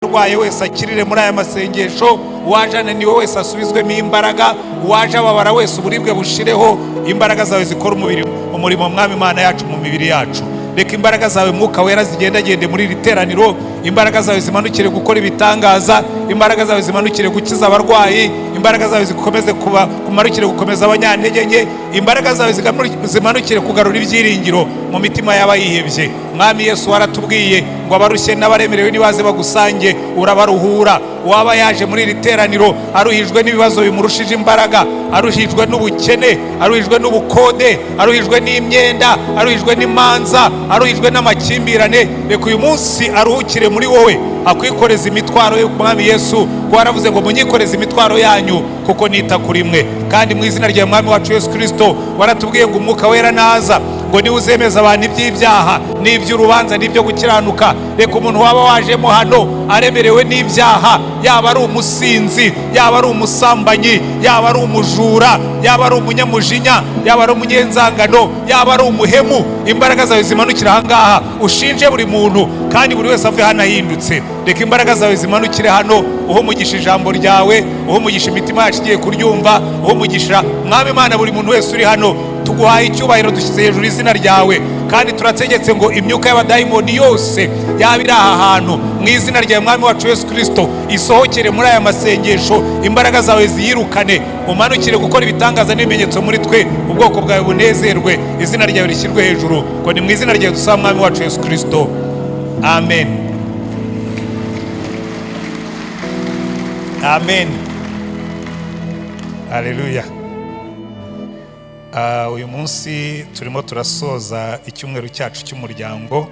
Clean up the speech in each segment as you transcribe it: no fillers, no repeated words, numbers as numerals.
urwaye wese akirire muri aya masengesho, uwaje ananiwe wese asubizwemo imbaraga, uwaje ababara wese uburibwe bushireho. Imbaraga zawe zikora umurimo mwami Imana yacu mu mibiri yacu. Reka imbaraga zawe Mwuka Wera zigendagende muri iri teraniro. Imbaraga zawe zimanukire gukora ibitangaza. Imbaraga zawe zimanukire gukiza abarwayi. Imbaraga zawe zikomeze kumanukire gukomeza abanyantege nke. Imbaraga zawe zimanukire kugarura ibyiringiro mu mitima y'abayihebye. Mwami Yesu waratubwiye ngo abarushye n'abaremerewe nibaze bagusange urabaruhura. Waba yaje muri iri teraniro aruhijwe n'ibibazo bimurushije imbaraga, aruhijwe n'ubukene, aruhijwe n'ubukode, aruhijwe n'imyenda, aruhijwe n'imanza, aruhijwe n'amakimbirane, reka uyu munsi aruhukire muri wowe, akwikoreza imitwaro yo Mwami Yesu. Ko waravuze ngo munyikoreze imitwaro yanyu kuko nita kuri mwe. Kandi mu izina rya Mwami wacu Yesu Kristo waratubwiye ngo Umwuka Wera naza ngo niwe uzemeza abantu iby'ibyaha n'iby'urubanza n'ibyo gukiranuka. Reka umuntu waba wajemo hano aremerewe n'ibyaha, yaba ari umusinzi, yaba ari umusambanyi, yaba ari umujura, yaba ari umunyamujinya, yaba ari umunyenzangano, yaba ari umuhemu, imbaraga zawe zimanukira aha ngaha ushinje buri muntu, kandi buri wese ave hano ahindutse. Reka imbaraga zawe zimanukire hano, uho mugisha ijambo ryawe, uho mugisha imitima yacu igiye kuryumva, uho mugisha Mwami Imana buri muntu wese uri hano. Tuguhaye icyubahiro, dushyize hejuru izina ryawe, kandi turategetse ngo imyuka y'abadayimoni yose yaba iri aha hantu mu izina rya Mwami wacu Yesu Kristo isohokere muri aya masengesho. Imbaraga zawe ziyirukane, umanukire gukora ibitangaza n'ibimenyetso muri twe, ubwoko bwawe bunezerwe, izina ryawe rishyirwe hejuru. Ngo ni mu izina ryawe dusaba Mwami wacu Yesu Kristo, amen. Amen. Haleluya. Uyu munsi turimo turasoza icyumweru cyacu cy'umuryango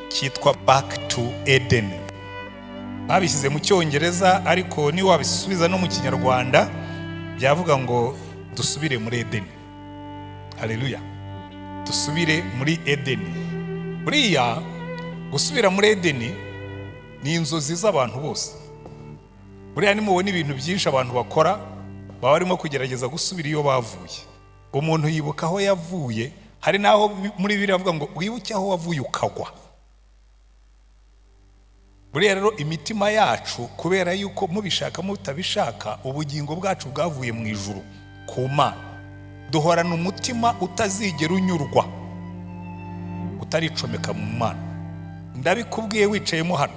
cyitwa Back to Eden. Babishyize mu Cyongereza, ariko ni wabisubiza no mu Kinyarwanda byavuga ngo dusubire muri Eden. Haleluya. Dusubire muri Eden. Buriya gusubira muri Eden ni inzozi z'abantu bose. Buriya nimubona ibintu byinshi abantu bakora baba barimo kugerageza gusubira iyo bavuye. Umuntu yibuka aho yavuye, hari naho muri Bibiliya avuga ngo wibuke aho wavuye ukagwa. Buriya rero imitima yacu, kubera yuko mubishaka mutabishaka, ubugingo bwacu bwavuye mu ijuru ku Mana, duhorana umutima utazigera unyurwa, utaricomeka mu Mana. Ndabikubwiye wicayemo hano,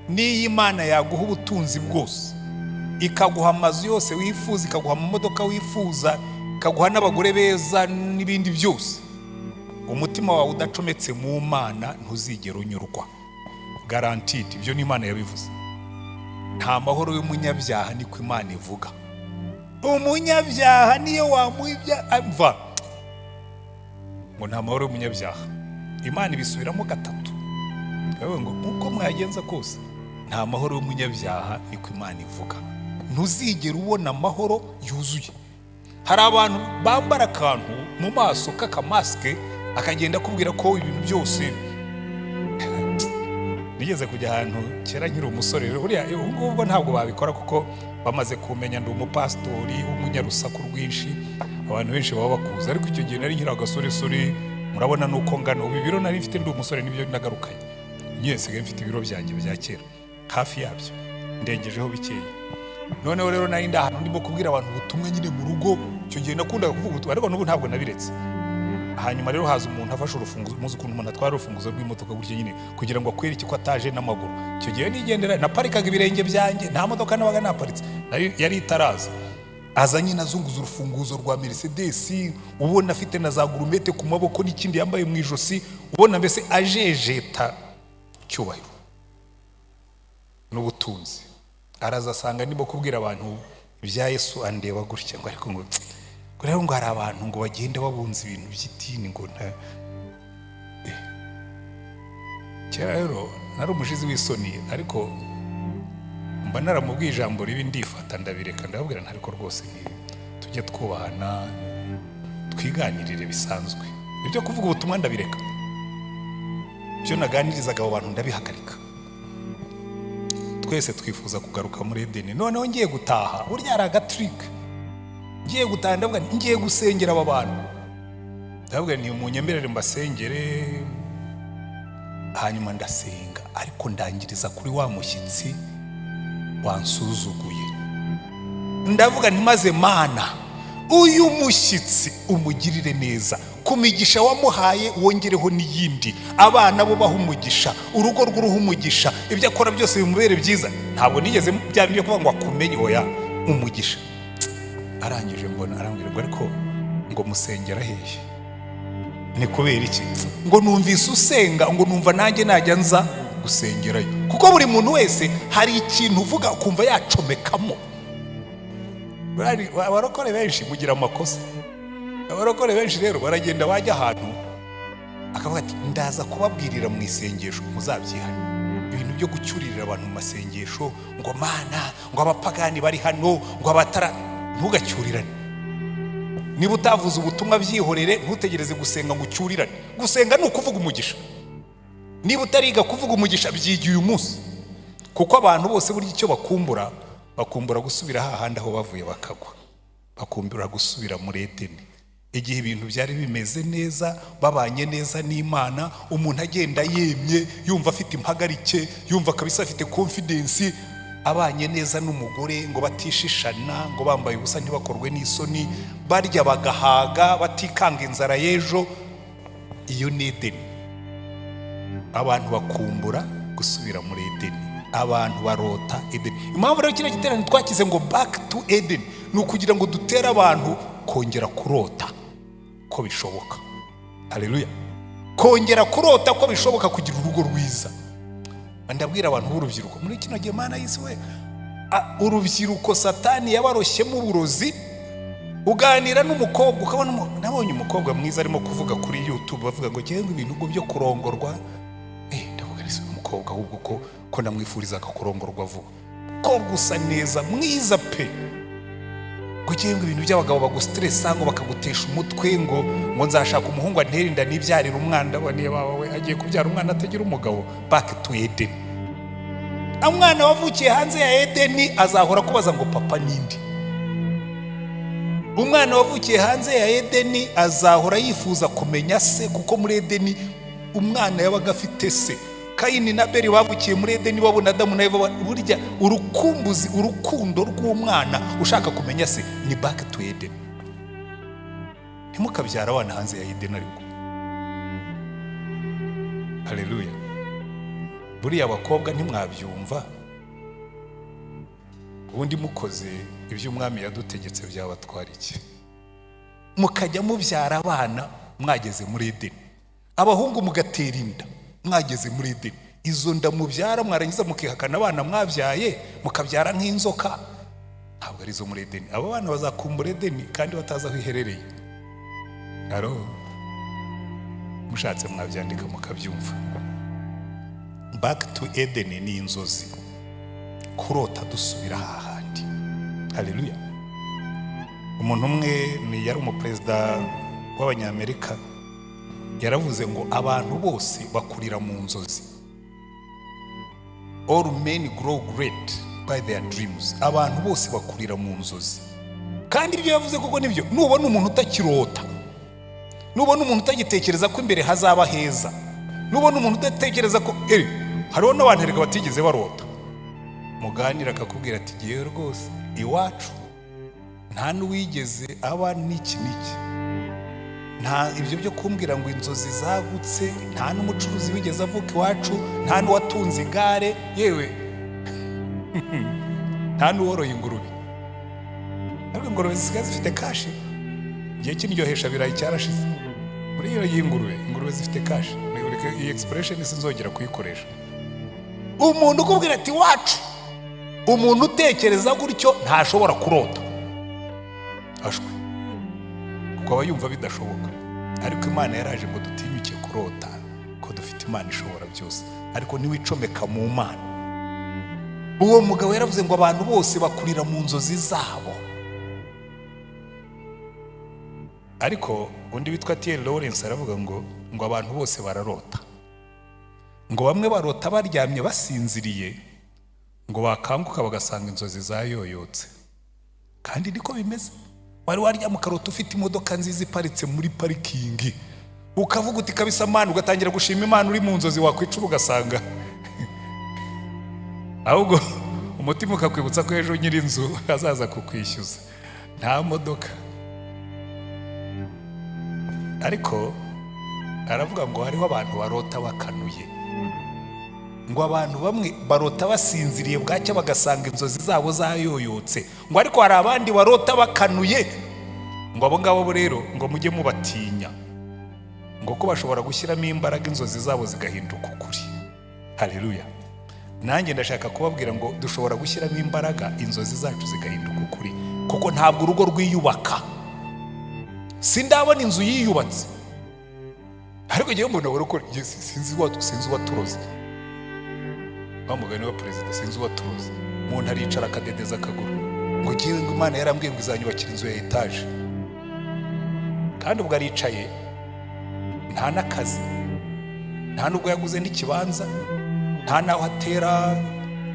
n'iyi Imana yaguha ubutunzi bwose, ikaguha amazu yose wifuza, ikaguha amamodoka wifuza, ikaguha n'abagore beza n'ibindi byose, umutima wawe udacometse mu Mana ntuzigera unyurwa. Guaranteed. Ibyo ni Imana yabivuze. Nta mahoro y'umunyabyaha niko Imana ivuga. Umunyabyaha niyo wamuibya amva ngo nta mahoro y'umunyabyaha. Imana ibisubiramo gatatu. Yewe ngo uko mwagenza kose nta mahoro y'umunyabyaha niko Imana ivuga. Ntuzigera ubona amahoro yuzuye. Hari abantu bambara akantu mu maso k'akamaske akagenda kubwira ko ibintu byose. Nigeze kujya ahantu kera nkiri umusore, buriya ubwo ntabwo babikora kuko bamaze kumenya ndi umupastori w'umunyarusaku rwinshi, abantu benshi baba bakuza. Ariko icyo gihe nari nkiri agasoresore, murabona nuko ngana. Ubu ibiro nari mfite ndi umusore nibyo nagarukanye. Nsigaye mfite ibiro byanjye bya kera hafi yabyo, ndengejeho bikeya. Noneho rero nari ndahantu ndimo kubwira abantu ubutumwa nyine mu rugo. Icyo gihe nakundaga kuvuga ubutumwa, ariko n'ubu ntabwo nabiretse. Hanyuma rero haza umuntu afashe urufunguzo, muzi ukuntu umuntu atwara urufunguzo rw'imodoka gutyo nyine kugira ngo akwereke ko ataje n'amaguru. Icyo gihe nigendera, naparikaga ibirenge byanjye, nta modoka nabaga naparitse, yari itaraza. Aza nyine azunguza urufunguzo rwa Mercedes, ubona afite na za gurumete ku maboko n'ikindi yambaye mu ijosi, ubona mbese ajejeta cyubahiro n'ubutunzi. Araza asanga ndimo kubwira abantu ibya Yesu, andeba gutya ngo ariko ngo rero ngo hari abantu ngo bagenda babunza ibintu by'idini ngo kera rero nari umushizi w'isoni, ariko mba naramubwiye ijambo ribi ndifata ndabireka, ndababwira ntariko rwose tujye twubahana twiganirire bisanzwe. Ibyo kuvuga ubutumwa ndabireka, ibyo naganirizaga abo bantu ndabihagarika. Twese twifuza kugaruka muri Edeni. Noneho ngiye gutaha, burya ari agatrick. Ngiye gutaha ndavuga ngiye gusengera aba bantu, ndavuga ni munyemerere mbasengere. Hanyuma ndasenga, ariko ndangiriza kuri wa mushyitsi wansuzuguye. Ndavuga nti maze Mana, uyu mushyitsi umugirire neza, ku migisha wamuhaye wongereho n'iyindi, abana bo baha umugisha, urugo rw'uruha umugisha, ibyo akora byose bimubere byiza. Ntabwo nigeze byambye kuvuga ngo akumenye, oya, umugisha. Arangije mbona arambwira ngo ariko ngo musengera hehe? Ni kubera iki? Ngo numvise usenga, ngo numva nanjye najya nza gusengerayo. Kuko buri muntu wese hari ikintu uvuga ukumva yacomekamo. Abarokore benshi mugira amakosa. Abarokore benshi rero baragenda bajya ahantu akavuga ati ndaza kubabwirira mu isengesho muzabyihane. Ibintu byo gucyuririra abantu mu masengesho ngo Mana, ngo abapagani bari hano, ngo abatara, ntugacyurirane. Niba utavuze ubutumwa byihorere, ntutegereze gusenga ngo ucyurirane. Gusenga ni ukuvuga umugisha. Niba utariga kuvuga umugisha, byigiye uyu munsi. Kuko abantu bose burya icyo bakumbura gusubira hahandi aho bavuye bakagwa, bakumbura gusubira muri Edeni. Igihe ibintu byari bimeze neza, babanye neza n'Imana, umuntu agenda yemye, yumva afite impagarike, yumva kabisa afite confidence, abanye neza n'umugore, ngo batishishana, ngo bambaye ubusa ntibakorwe n'isoni, barya bagahaga, batikanga inzara y'ejo. Iyo ni Edeni. Abantu bakumbura gusubira muri Edeni, abantu barota Edeni. Impamvu rero kino giterane twakize ngo back to Eden, ni ukugira ngo dutere abantu kongera kurota ko bishoboka. Haleluya. Kongera kurota ko bishoboka kugira urugo rwiza. Ndabwira abantu b'urubyiruko muri kino gihe, Mana y'isi we, urubyiruko Satani yabaroshyemo uburozi. Uganira n'umukobwa ukabona nabonye umukobwa mwiza arimo kuvuga kuri YouTube, bavuga ngo ngenga ibintu byo kurongorwa. Ndavuga ese umukobwa ahubwo ko namwifuriza kurongorwa vuba. Ko gusa neza mwiza pe. Ngo ngenga ibintu by'abagabo bagustressa ngo bakagutesha umutwe, ngo nzashaka umuhungu antera inda nibyarira umwana, baniye bawe agiye kubyara umwana atagira umugabo. Back to Eden. Umwana wavukiye hanze ya Edeni azahora kubaza ngo papa nindi. Umwana wavukiye hanze ya Edeni azahora yifuza kumenya se, kuko muri Edeni umwana yabaga afite se. Kayini na Abeli bavukiye muri Edeni, babona Adamu na Eva. Burya urukundo rw'umwana ushaka kumenya se ni back to Eden. Ntimukabyara abana hanze ya Eden ariko. Haleluya. Buriya abakobwa ntimwabyumva, ubundi mukoze ibyo umwami yadutegetse byabatwara iki? Mukajya mubyara abana mwageze muri Edeni, abahungu mugatera inda mwageze muri Edeni. Izo nda mubyara mwarangiza mukihakana abana mwabyaye, mukabyara nk'inzoka, ntabwo ari zo muri Edeni. Abo bana bazakumbura Edeni kandi batazi aho iherereye. Mushatse mwabyandika mukabyumva. Back to Eden ni inzozi, kurota dusubira hahandi. Haleluya. Umuntu umwe yari umuperezida w'Abanyamerika, yaravuze ngo abantu bose bakurira mu nzozi. All men grow great by their dreams. Abantu bose bakurira mu nzozi. Kandi ibyo yavuze koko nibyo. Nubona umuntu utakirota, nubona umuntu utagitekereza ko imbere hazaba heza, nubona umuntu udatekereza ko hariho n'abantu erega batigeze barota, muganira akakubwira ati giye rwose iwacu nta n'uwigeze aba n'iki, nta ibyo byo kumbwira ngo inzozi zagutse, nta n'umucuruzi wigeze avuka iwacu, nta n'uwatunze igare, yewe nta n'uworoye ingurube. Ariko ingurube zisigaye zifite kashi. Igihe cy'indyohesha birayi cyarashize. Muri iyo ingurube zifite kashi. Iyi expression sinzongera kuyikoresha. Umuntu ukubwira ati wacu, umuntu utekereza gutyo ntashobora kurota. Ashwe. Kuko aba yumva bidashoboka. Ariko Imana yaraje ngo dutinyuke kurota, ko dufite Imana ishobora byose. Ariko niwicomeka mu Mana. Uwo mugabo yaravuze ngo abantu bose bakurira mu nzozi zabo. Ariko undi witwa T.L. Lawrence aravuga ngo abantu bose bararota. Ngo bamwe barota baryamye basinziriye, ngo bakanguka bagasanga inzozi zayoyotse. Kandi niko bimeze. Wari waryama ukarota ufite imodoka nziza iparitse muri parikingi, ukavuga uti kabisa Mana, ugatangira gushima Imana uri mu nzozi, wakwicura ugasanga ahubwo umutima ukakwibutsa ko ejo nyiri inzu azaza kukwishyuza, nta modoka. Ariko aravuga ngo hariho abantu barota bakanuye, ngo abantu bamwe barota basinziriye bwacya bagasanga inzozi zabo zayoyotse, ngo ariko hari abandi barota bakanuye, ngo abo ngabo rero ngo mujye mubatinya, ngo ko bashobora gushyiramo imbaraga inzozi zabo zigahinduka ukuri. Haleluya. Nanjye ndashaka kubabwira ngo dushobora gushyiramo imbaraga inzozi zacu zigahinduka ukuri, kuko ntabwo urugo rwiyubaka. Sindabona inzu yiyubatse, ariko ngiye mbona uruko sinzi waturoze. Bamugani wa perezida sinzi waturoze. Umuntu aricara akadedeza akaguru ngo ngiye ngo Imana yarambwiye ngo izanyubakira inzu ya etaje, kandi ubwo aricaye nta n'akazi, nta nubwo yaguze n'ikibanza, nta naho atera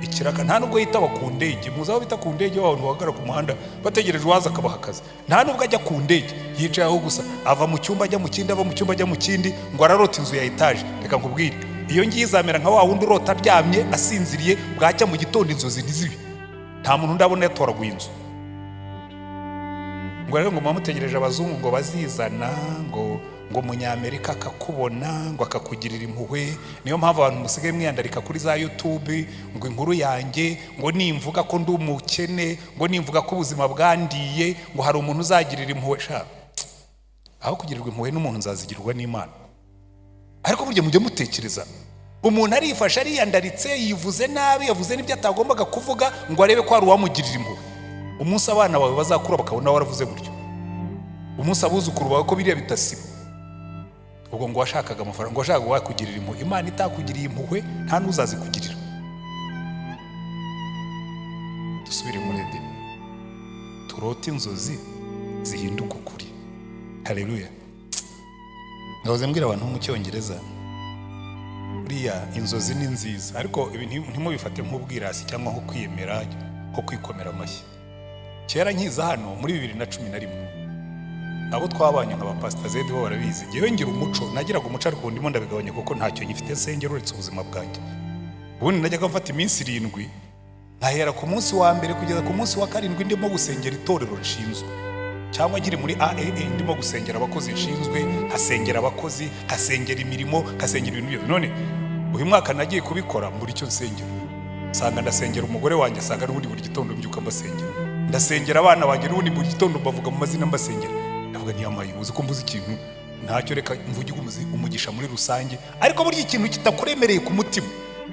ikiraka, nta nubwo yitaba ku ndege. Muzi aho bita ku ndege, abantu bahagarara ku muhanda bategereje uwaza akabaha akazi. Nta nubwo ajya ku ndege, yicaye aho gusa, ava mu cyumba ajya mu kindi, ava mu cyumba ajya mu kindi, ngo ararota inzu ya etaje. Reka nkubwire, iyo ngiye izamera nka wa wundi urota aryamye asinziriye, bwacya mu gitondo inzozi ntizibe. Nta muntu ndabona yatoraguye inzu. Ngo rero ngo mutegereje abazungu ngo bazizana, ngo Umunyamerika akakubona, ngo akakugirira impuhwe. Niyo mpamvu abantu musigaye mwiyandarika kuri za YouTube ngo inkuru yanjye, ngo nimvuga ko ndi umukene, ngo nimvuga ko ubuzima bwandiye, ngo hari umuntu uzagirira impuhwe. Sha, aho kugirirwa impuhwe n'umuntu nzazigirwa n'Imana. Ariko burya mujye mutekereza, umuntu arifasha ariyandaritse, yivuze nabi, yavuze n'ibyo atagombaga kuvuga, ngo arebe ko hari uwamugirira impuhwe. Umunsi abana bawe bazakura bakabona waravuze buryo, umunsi abuzukuru bawe ko biriya bitasiba, ubwo ngo washakaga amafaranga, ngo washakaga wakugirira impuhwe. Imana itakugiriye impuhwe nta n'uzazikugirira. Dusubire muri Edeni, turote inzozi zihinduka ukuri. Haleluya. Nahoze mbwira abantu mu Cyongereza, buriya inzozi ni nziza, ariko ibi ntimubifate nk'ubwirasi cyangwa nko kwiyemera, nko kwikomera amashyi. Kera nkiza hano muri 2011, abo twabanye nka Pastor Zedi bo barabizi, ngewe ngira umuco, nagiraga umuco ariko ndimo ndabigabanya kuko ntacyo nyifite sengero uretse ubuzima bwanjye. Ubundi najyaga mfata iminsi 7, nkahera ku munsi wa mbere kugeza ku munsi wa 7 ndimo gusengera itorero nshinzwe, cyangwa nkiri muri AAA ndimo gusengera abakozi nshinzwe, hasengera abakozi, hasengera imirimo, hasengera ibintu byose. None uyu mwaka nagiye kubikora muri icyo nsengero, sanga ndasengera umugore wanjye, sanga n'ubundi buri gitondo mbyuka mbasengera, ndasengera abana banjye n'ubundi buri gitondo bavuga mu mazina mbasengera. Ndavuga ntiyamaye, uzi ko mbuze ikintu ntacyo, reka mvuge umugisha muri rusange. Ariko burya ikintu kitakuremereye ku mutima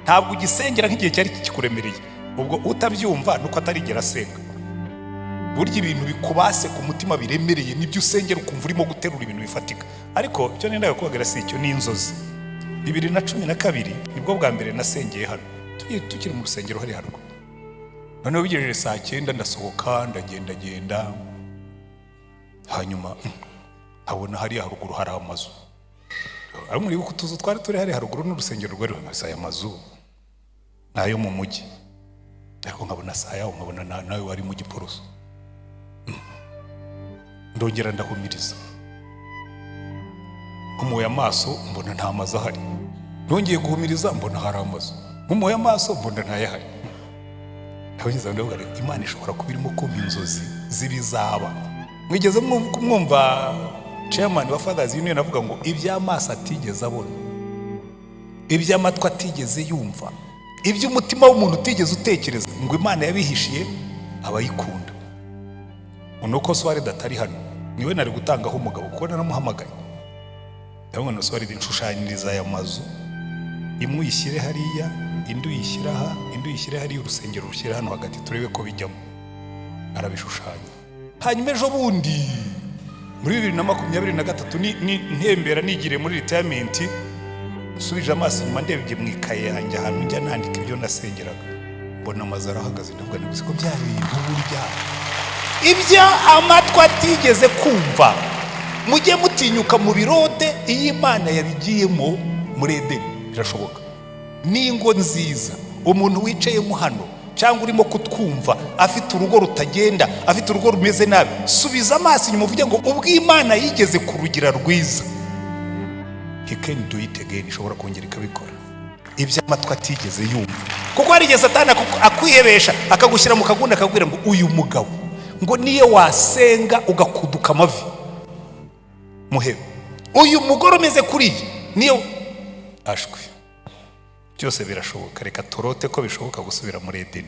ntabwo ugisengera nk'igihe cyari kikuremereye. Ubwo utabyumva nuko atarigera asenga. Burya ibintu bikubase ku mutima biremereye nibyo usengera ukumva urimo guterura ibintu bifatika. Ariko icyo nenda kubagara si icyo, ni inzozi. 2012 nibwo bwa mbere nasengeye hano, tukiri mu rusengero hari haruguru. Noneho bigejeje saa 9 ndasohoka ndagenda, hanyuma nkabona hari haruguru hari amazu. Ari muri uko tuzu twari turi hari haruguru n'urusengero rwari rusaya amazu nayo mu mujyi, ariko nkabona saa yaho nkabona nawe wari mu Giporoso. Ndongera ndahumiriza, nkumuye amaso mbona nta mazu ahari, nongeye guhumiriza mbona hari amazu, nkumuye amaso mbona ntayahari. Ndabiza ndavuga rero Imana ishobora kuba irimo kumpa inzozi zibizaba. Mwigeze mwumva chairman wa Fathers Union avuga ngo iby'amaso atigeze abona, iby'amatwi atigeze yumva, iby'umutima w'umuntu utigeze utekereza, ngo Imana yabihishiye abayikunda. Unuko Swari datari hano niwe nari gutangaho umugabo kuko naramuhamagaye. Ndabona no Swari inshushanyiriza aya mazu, imwe uyishyire hariya, indi uyishyira aha, indi uyishyire hariya, urusengero rushyira hano hagati turebe ko bijyamo. Arabishushanya. Hanyuma ejo bundi muri 2023 ntembera nigire muri retirement, nsubije amaso nyuma ndebye mu ikaye yanjye ahantu njya nandika ibyo nasengeraga, mbona amazu arahagaze. Ndavuga nti ko bya bintu burya ibyo amatwi atigeze kumva. Mujye mutinyuka mu birode, iyi Imana yabigiyemo muri Edeni birashoboka. Ningo nziza, umuntu wicayemo hano cyangwa urimo kutwumva afite urugo rutagenda, afite urugo rumeze nabi, subiza amaso inyuma uvuge ngo ubwo Imana yigeze kurugira rwiza, he can do it again, ishobora kongera ikabikora. iby'amatwi atigeze yumva. Kuko hari igihe Satani akwihebesha akagushyira mu kagunda akakubwira ngo uyu mugabo ngo niyo wasenga ugakuduka amavi muhebe, uyu mugore umeze kuriya niyo ashwe. Byose birashoboka. Reka turote ko bishoboka gusubira muri Edeni.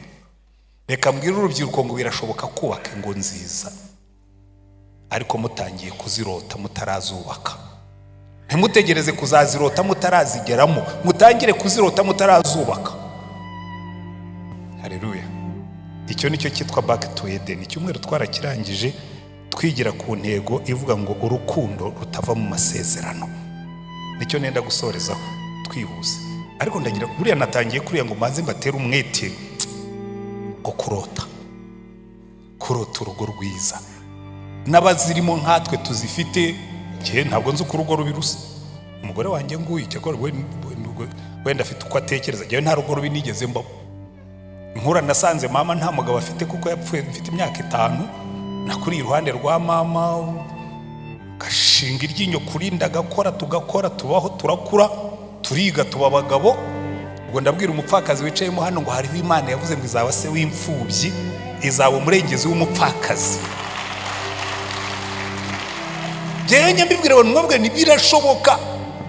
Reka mbwira urubyiruko ngo birashoboka kubaka ingo nziza, ariko mutangiye kuzirota mutarazubaka. Ntimutegereze kuzazirota mutarazigeramo, mutangire kuzirota mutarazubaka. Haleluya. Icyo nicyo cyitwa back to Eden. Icyumweru twarakirangije twigira ku ntego ivuga ngo urukundo rutava mu masezerano. Nicyo nenda gusorezaho twihuse. Ariko ndagira buriya natangiye kuriya ngo maze mbatera umwete ngo kurota urugo rwiza. N'abazirimo nkatwe tuzifite. Ntabwo nzi uko urugo rubirusa. Umugore wanjye nguyu cyakora wenda afite uko atekereza. Njyewe nta rugo rubi nigeze mbaho. Nkura nasanze mama nta mugabo afite kuko yapfuye mfite imyaka 5. Nakuriye iruhande rwa mama, gashinga iryinyo kurinda gakora tugakora tubaho turakura turiga tuba abagabo. Ubwo ndabwira umupfakazi wicayemo hano ngo hariho Imana yavuze ngo izaba se w'imfubyi, izaba umurengezi w'umupfakazi. Njyewe mbibwira abantu mwebwe ntibirashoboka.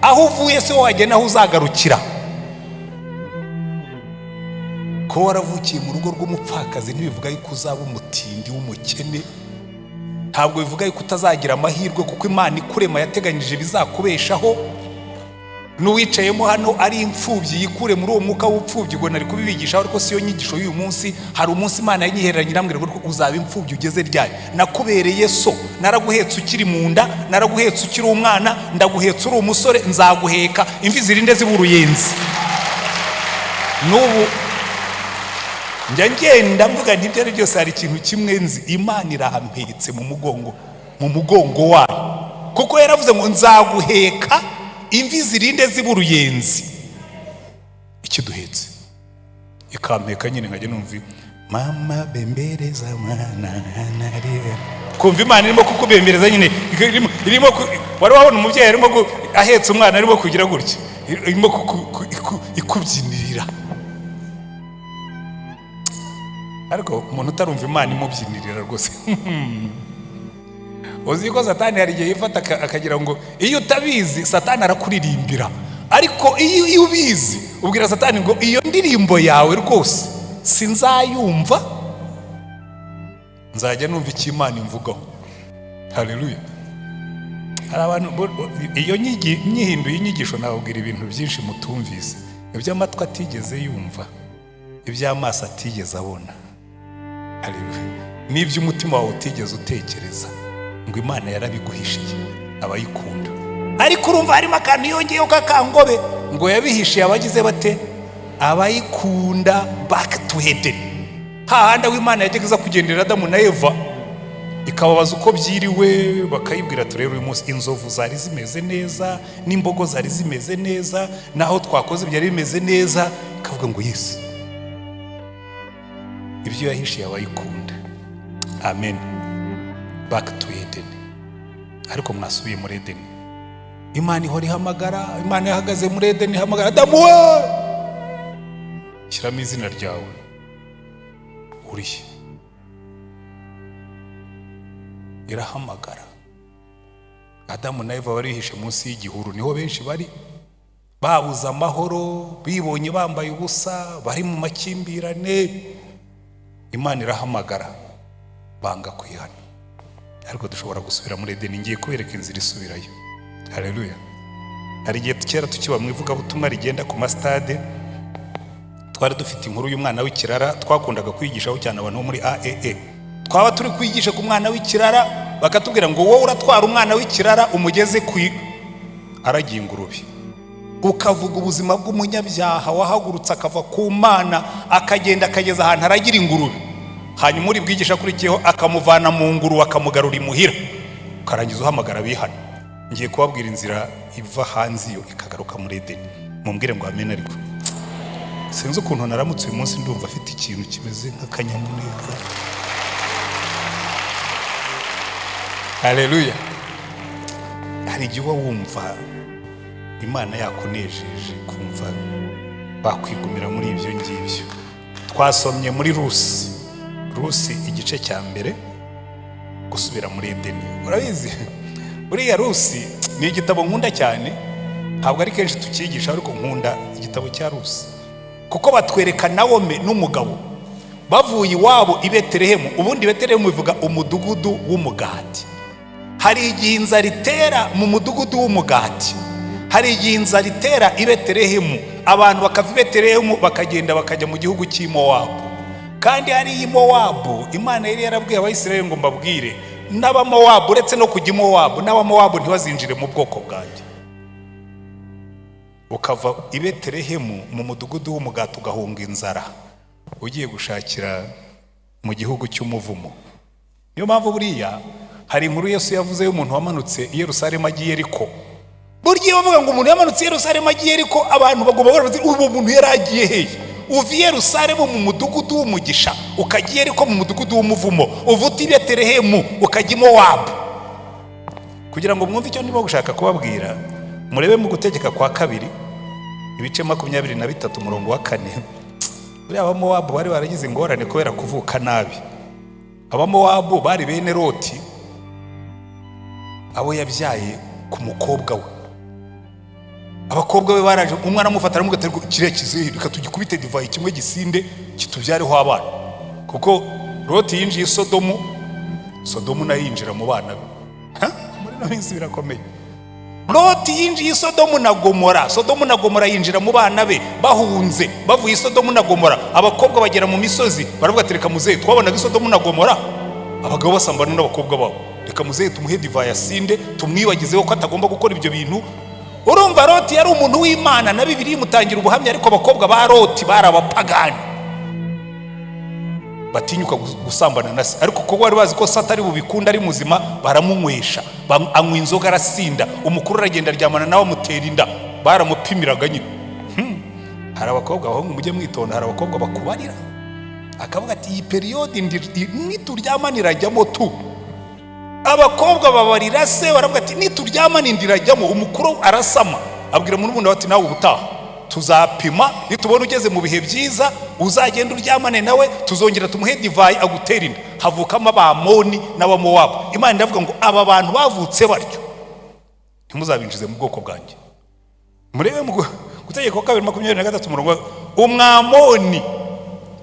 Aho uvuye se wagenda aho uzagarukira. Ko waravukiye mu rugo rw'umupfakazi ntibivuga yuko uzaba umutindi w'umukene. Ntabwo bivuga yuko utazagira amahirwe, kuko Imana ikurema yateganyije bizakubeshaho. N'uwicayemo hano ari imfubyi yikure muri uwo mwuka w'upfubyi. Ngo nari kubibigisha ariko siyo nyigisho y'uyu munsi. Hari umunsi Imana yanyihereranye irambwira ngo uzaba imfubyi ugeze ryari. Nakubereye so, naraguhetse ukiri mu nda, naraguhetse ukiri umwana, ndaguhetse uri umusore, nzaguheka imvi zirinde ziburuyenzi. N'ubu njya ngenda mvuga nti ibyo ari byose hari ikintu kimwe nzi, Imana irampetse mu mugongo wayo. Kuko yaravuze ngo nzaguheka imvi zirinde ziburuyenzi. Ikiduhetse ikampeka nyine nkajya numva mama bembereza mwana narira. Kumva Imana irimo kukubembereza nyine, irimo wari wabona umubyeyi arimo ahetse umwana arimo kugira gutya, irimo ikubyinirira. Ariko umuntu utarumva Imana imubyinirira rwose. Uzi ko Satani hari igihe yifata akagira ngo iyo utabizi Satani arakuririmbira, ariko iyo ubizi ubwira Satani ngo iyo ndirimbo yawe rwose sinzayumva, nzajya numva icyo Imana imvugaho. Haleluya. Hari abantu iyo nyihinduye inyigisho nababwira ibintu byinshi mutumvise, iby'amatwi atigeze yumva, iby'amaso atigeze abona. Haleluya. N'iby'umutima wawe utigeze utekereza, ngo Imana yarabiguhishiye abayikunda. Ariko urumva harimo akantu yongeyeho kakangobe ngo yabihishiye abagize bate? Abayikunda. Back to Eden. Hahanda w'Imana yageza kugendera Adamu na Eva ikababaza uko byiriwe, bakayibwira turebe uyu munsi inzovu zari zimeze neza, n'imbogo zari zimeze neza, naho twakoze byari bimeze neza. Ikavuga ngo Yesu ibyo yahishiye abayikunda. Amen. Back to Eden. Ariko mwasubiye muri Eden. Imana ihora ihamagara. Imana yahagaze muri Eden ihamagara Adamu we, shyiramo izina ryawe urihe. Irahamagara. Adamu na Eva barihishe munsi y'igihuru, niho benshi bari babuze amahoro, bibonye bambaye ubusa, bari mu makimbirane. Imana irahamagara, banga kwihana. Ariko dushobora gusubira muri Eden. Ngiye kubereka inzira isubirayo. Haleluya. Hari igihe kera tukiba mu ivugabutumwa rigenda ku mastade, twari dufite inkuru y'umwana w'ikirara twakundaga kwigishaho cyane abantu bo muri AEE. Twaba turi kwigisha ku mwana w'ikirara, bakatubwira ngo wowe uratwara umwana w'ikirara umugeze ku aragiye ingurube. Ukavuga ubuzima bw'umunyabyaha wahagurutse akava ku Mana akagenda akageza ahantu aragira ingurube. Hanyuma uri bwigisha kurikiyeho akamuvana mu nguru akamugarura imuhira, ukarangiza uhamagara bihana. Ngiye kubabwira inzira iva hanze iyo ikagaruka muri Eden. Mumbwire ngo amen. Ariko sinzi ukuntu naramutse uyu munsi ndumva afite ikintu kimeze nk'akanyamuneza. Haleluya. Hari igihe wumva Imana yakunejeje, kumva bakwigumira muri ibyo ngibyo. Twasomye muri Rusi igice cya mbere gusubira muri Edeni. Urabizi uriya Rusi ni igitabo nkunda cyane, ntabwo ari kenshi tukigisha ariko nkunda igitabo cya Rusi, kuko batwereka Nawomi n'umugabo bavuye iwabo i Betelehemu. Ubundi Betelehemu bivuga umudugudu w'umugati. Hari igihe inzara itera mu mudugudu w'umugati, hari igihe inzara itera i Betelehemu, abantu bakava i Betelehemu bakagenda bakajya mu gihugu cy'i Mowabu. Kandi hari i Mowabu Imana yari yarabwiye Abayisiraheli ngo mbabwire, n'Abamowabu uretse no kujya i Mowabu, n'Abamowabu ntibazinjire mu bwoko bwanjye. Ukava i Betelehemu mu mudugudu w'umugati ugahunga inzara ugiye gushakira mu gihugu cy'umuvumo. Niyo mpamvu buriya hari inkuru Yesu yavuze y'umuntu wamanutse i Yerusalemu agiye Yeriko. Burya bavuga ngo umuntu yamanutse i Yerusalemu agiye Yeriko, abantu bagomba kubaza uwo muntu yaragiye hehe? Uva i Yerusalemu mu mudugudu w'umugisha ukagiye Yeriko mu mudugudu w'umuvumo, uvuta i Betelehemu ukajya i Mowabu. Kugira ngo mwumve icyo ndimo gushaka kubabwira, murebe mu Gutegeka kwa kabiri ibice 23 umurongo wa 4. Buriya Abamowabu bari baragize ingorane kubera kuvuka nabi. Abamowabu bari bene Loti, abo yabyaye ku mukobwa we. Abakobwa be baraje, umwana amufata aramubwira ati kiriya kizehe reka tugikubite divayi kimwe gisinde kitubyareho abana. Kuko Loti yinjiye Sodomu nayo yinjira mu bana be. Muri no minsi birakomeye. Loti yinjiye Sodomu na Gomora yinjira mu bana be bahunze bavuye Sodomu na Gomora. Abakobwa bagera mu misozi baravuga ati reka muzehe twabonaga Sodomu na Gomora abagabo basambana n'abakobwa babo, reka muzehe tumuhe divayi asinde tumwibagizeho ko atagomba gukora ibyo bintu. Urumva Loti yari umuntu w'Imana, na Bibiliya imutangira ubuhamya, ariko abakobwa ba Loti bari abapagani batinyuka gusambana na se. Ariko kuko bari bazi ko se atari bubikunda ari muzima, baramunywesha, anywa inzoga arasinda, umukuru aragenda aryamana nawe amutera inda, baramupimiraga nyine. Hari abakobwa aho mujye mwitonda, hari abakobwa bakubarira akavuga ati iyi periode nituryamana irajyamo tu. Abakobwa babarira se baravuga ati nituryamana indirajyamo. Umukuru arasama abwira umuntu ati nawe ubutaha tuzapima, nitubona ugeze mu bihe byiza uzagenda uryamane nawe, tuzongera tumuhe divayi agutera inda. Havukamo Abamoni n'Abamowabu. Imana ndavuga ngo aba bantu bavutse baryo ntimuzabinjize mu bwoko bwanjye. Murebe mu Gutegeka kwa 2:23 umurongo, Umwamoni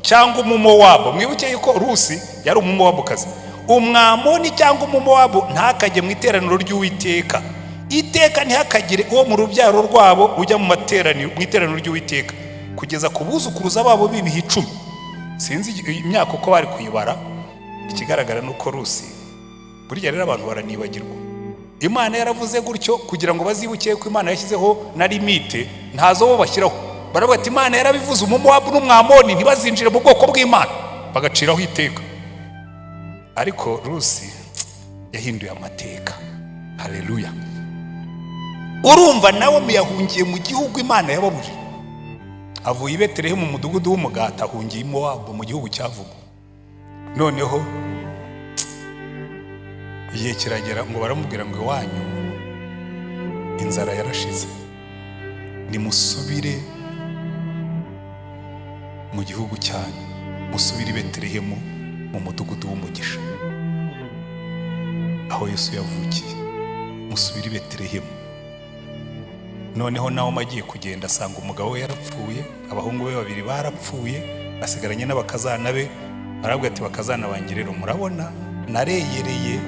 cyangwa Umumowabu. Mwibuke yuko Rusi yari Umumowabukazi. Umwamoni cyangwa Umumowabu ntakajye mu iteraniro ry'Uwiteka. Iteka ntihakagire uwo mu rubyaro rwabo ujya mu iteraniro ry'Uwiteka kugeza ku buzukuruza babo b'ibihe 10. Sinzi imyaka uko bari kuyibara. Ikigaragara nuko Rusi burya rero abantu baranibagirwa. Imana yaravuze gutyo kugira ngo bazibuke ko Imana yashyizeho na limite, ntazo bo bashyiraho. Baravuga ati Imana yarabivuze Umumowabu n'Umwamoni ntibazinjire mu bwoko bw'Imana, bagaciraho iteka. Ariko Rusi yahinduye amateka. Haleluya. Urumva Nawomi yahungiye mu gihugu Imana yababuje. Avuye i Betelehemu mu mudugudu w'umugati ahungiye i Mowabu mu gihugu cyavuga. Noneho igihe kiragera ngo baramubwira ngo iwanyu inzara yarashize, nimusubire mu gihugu cyanyu, musubire i Betelehemu mu mudugudu w'umugisha aho Yesu yavukiye, musubire i Betelehemu. Noneho Nawomi agiye kugenda asanga umugabo we yarapfuye, abahungu be 2 barapfuye, asigaranye n'abakazana be. Arabwira ati bakazana banjye rero murabona nareyereye,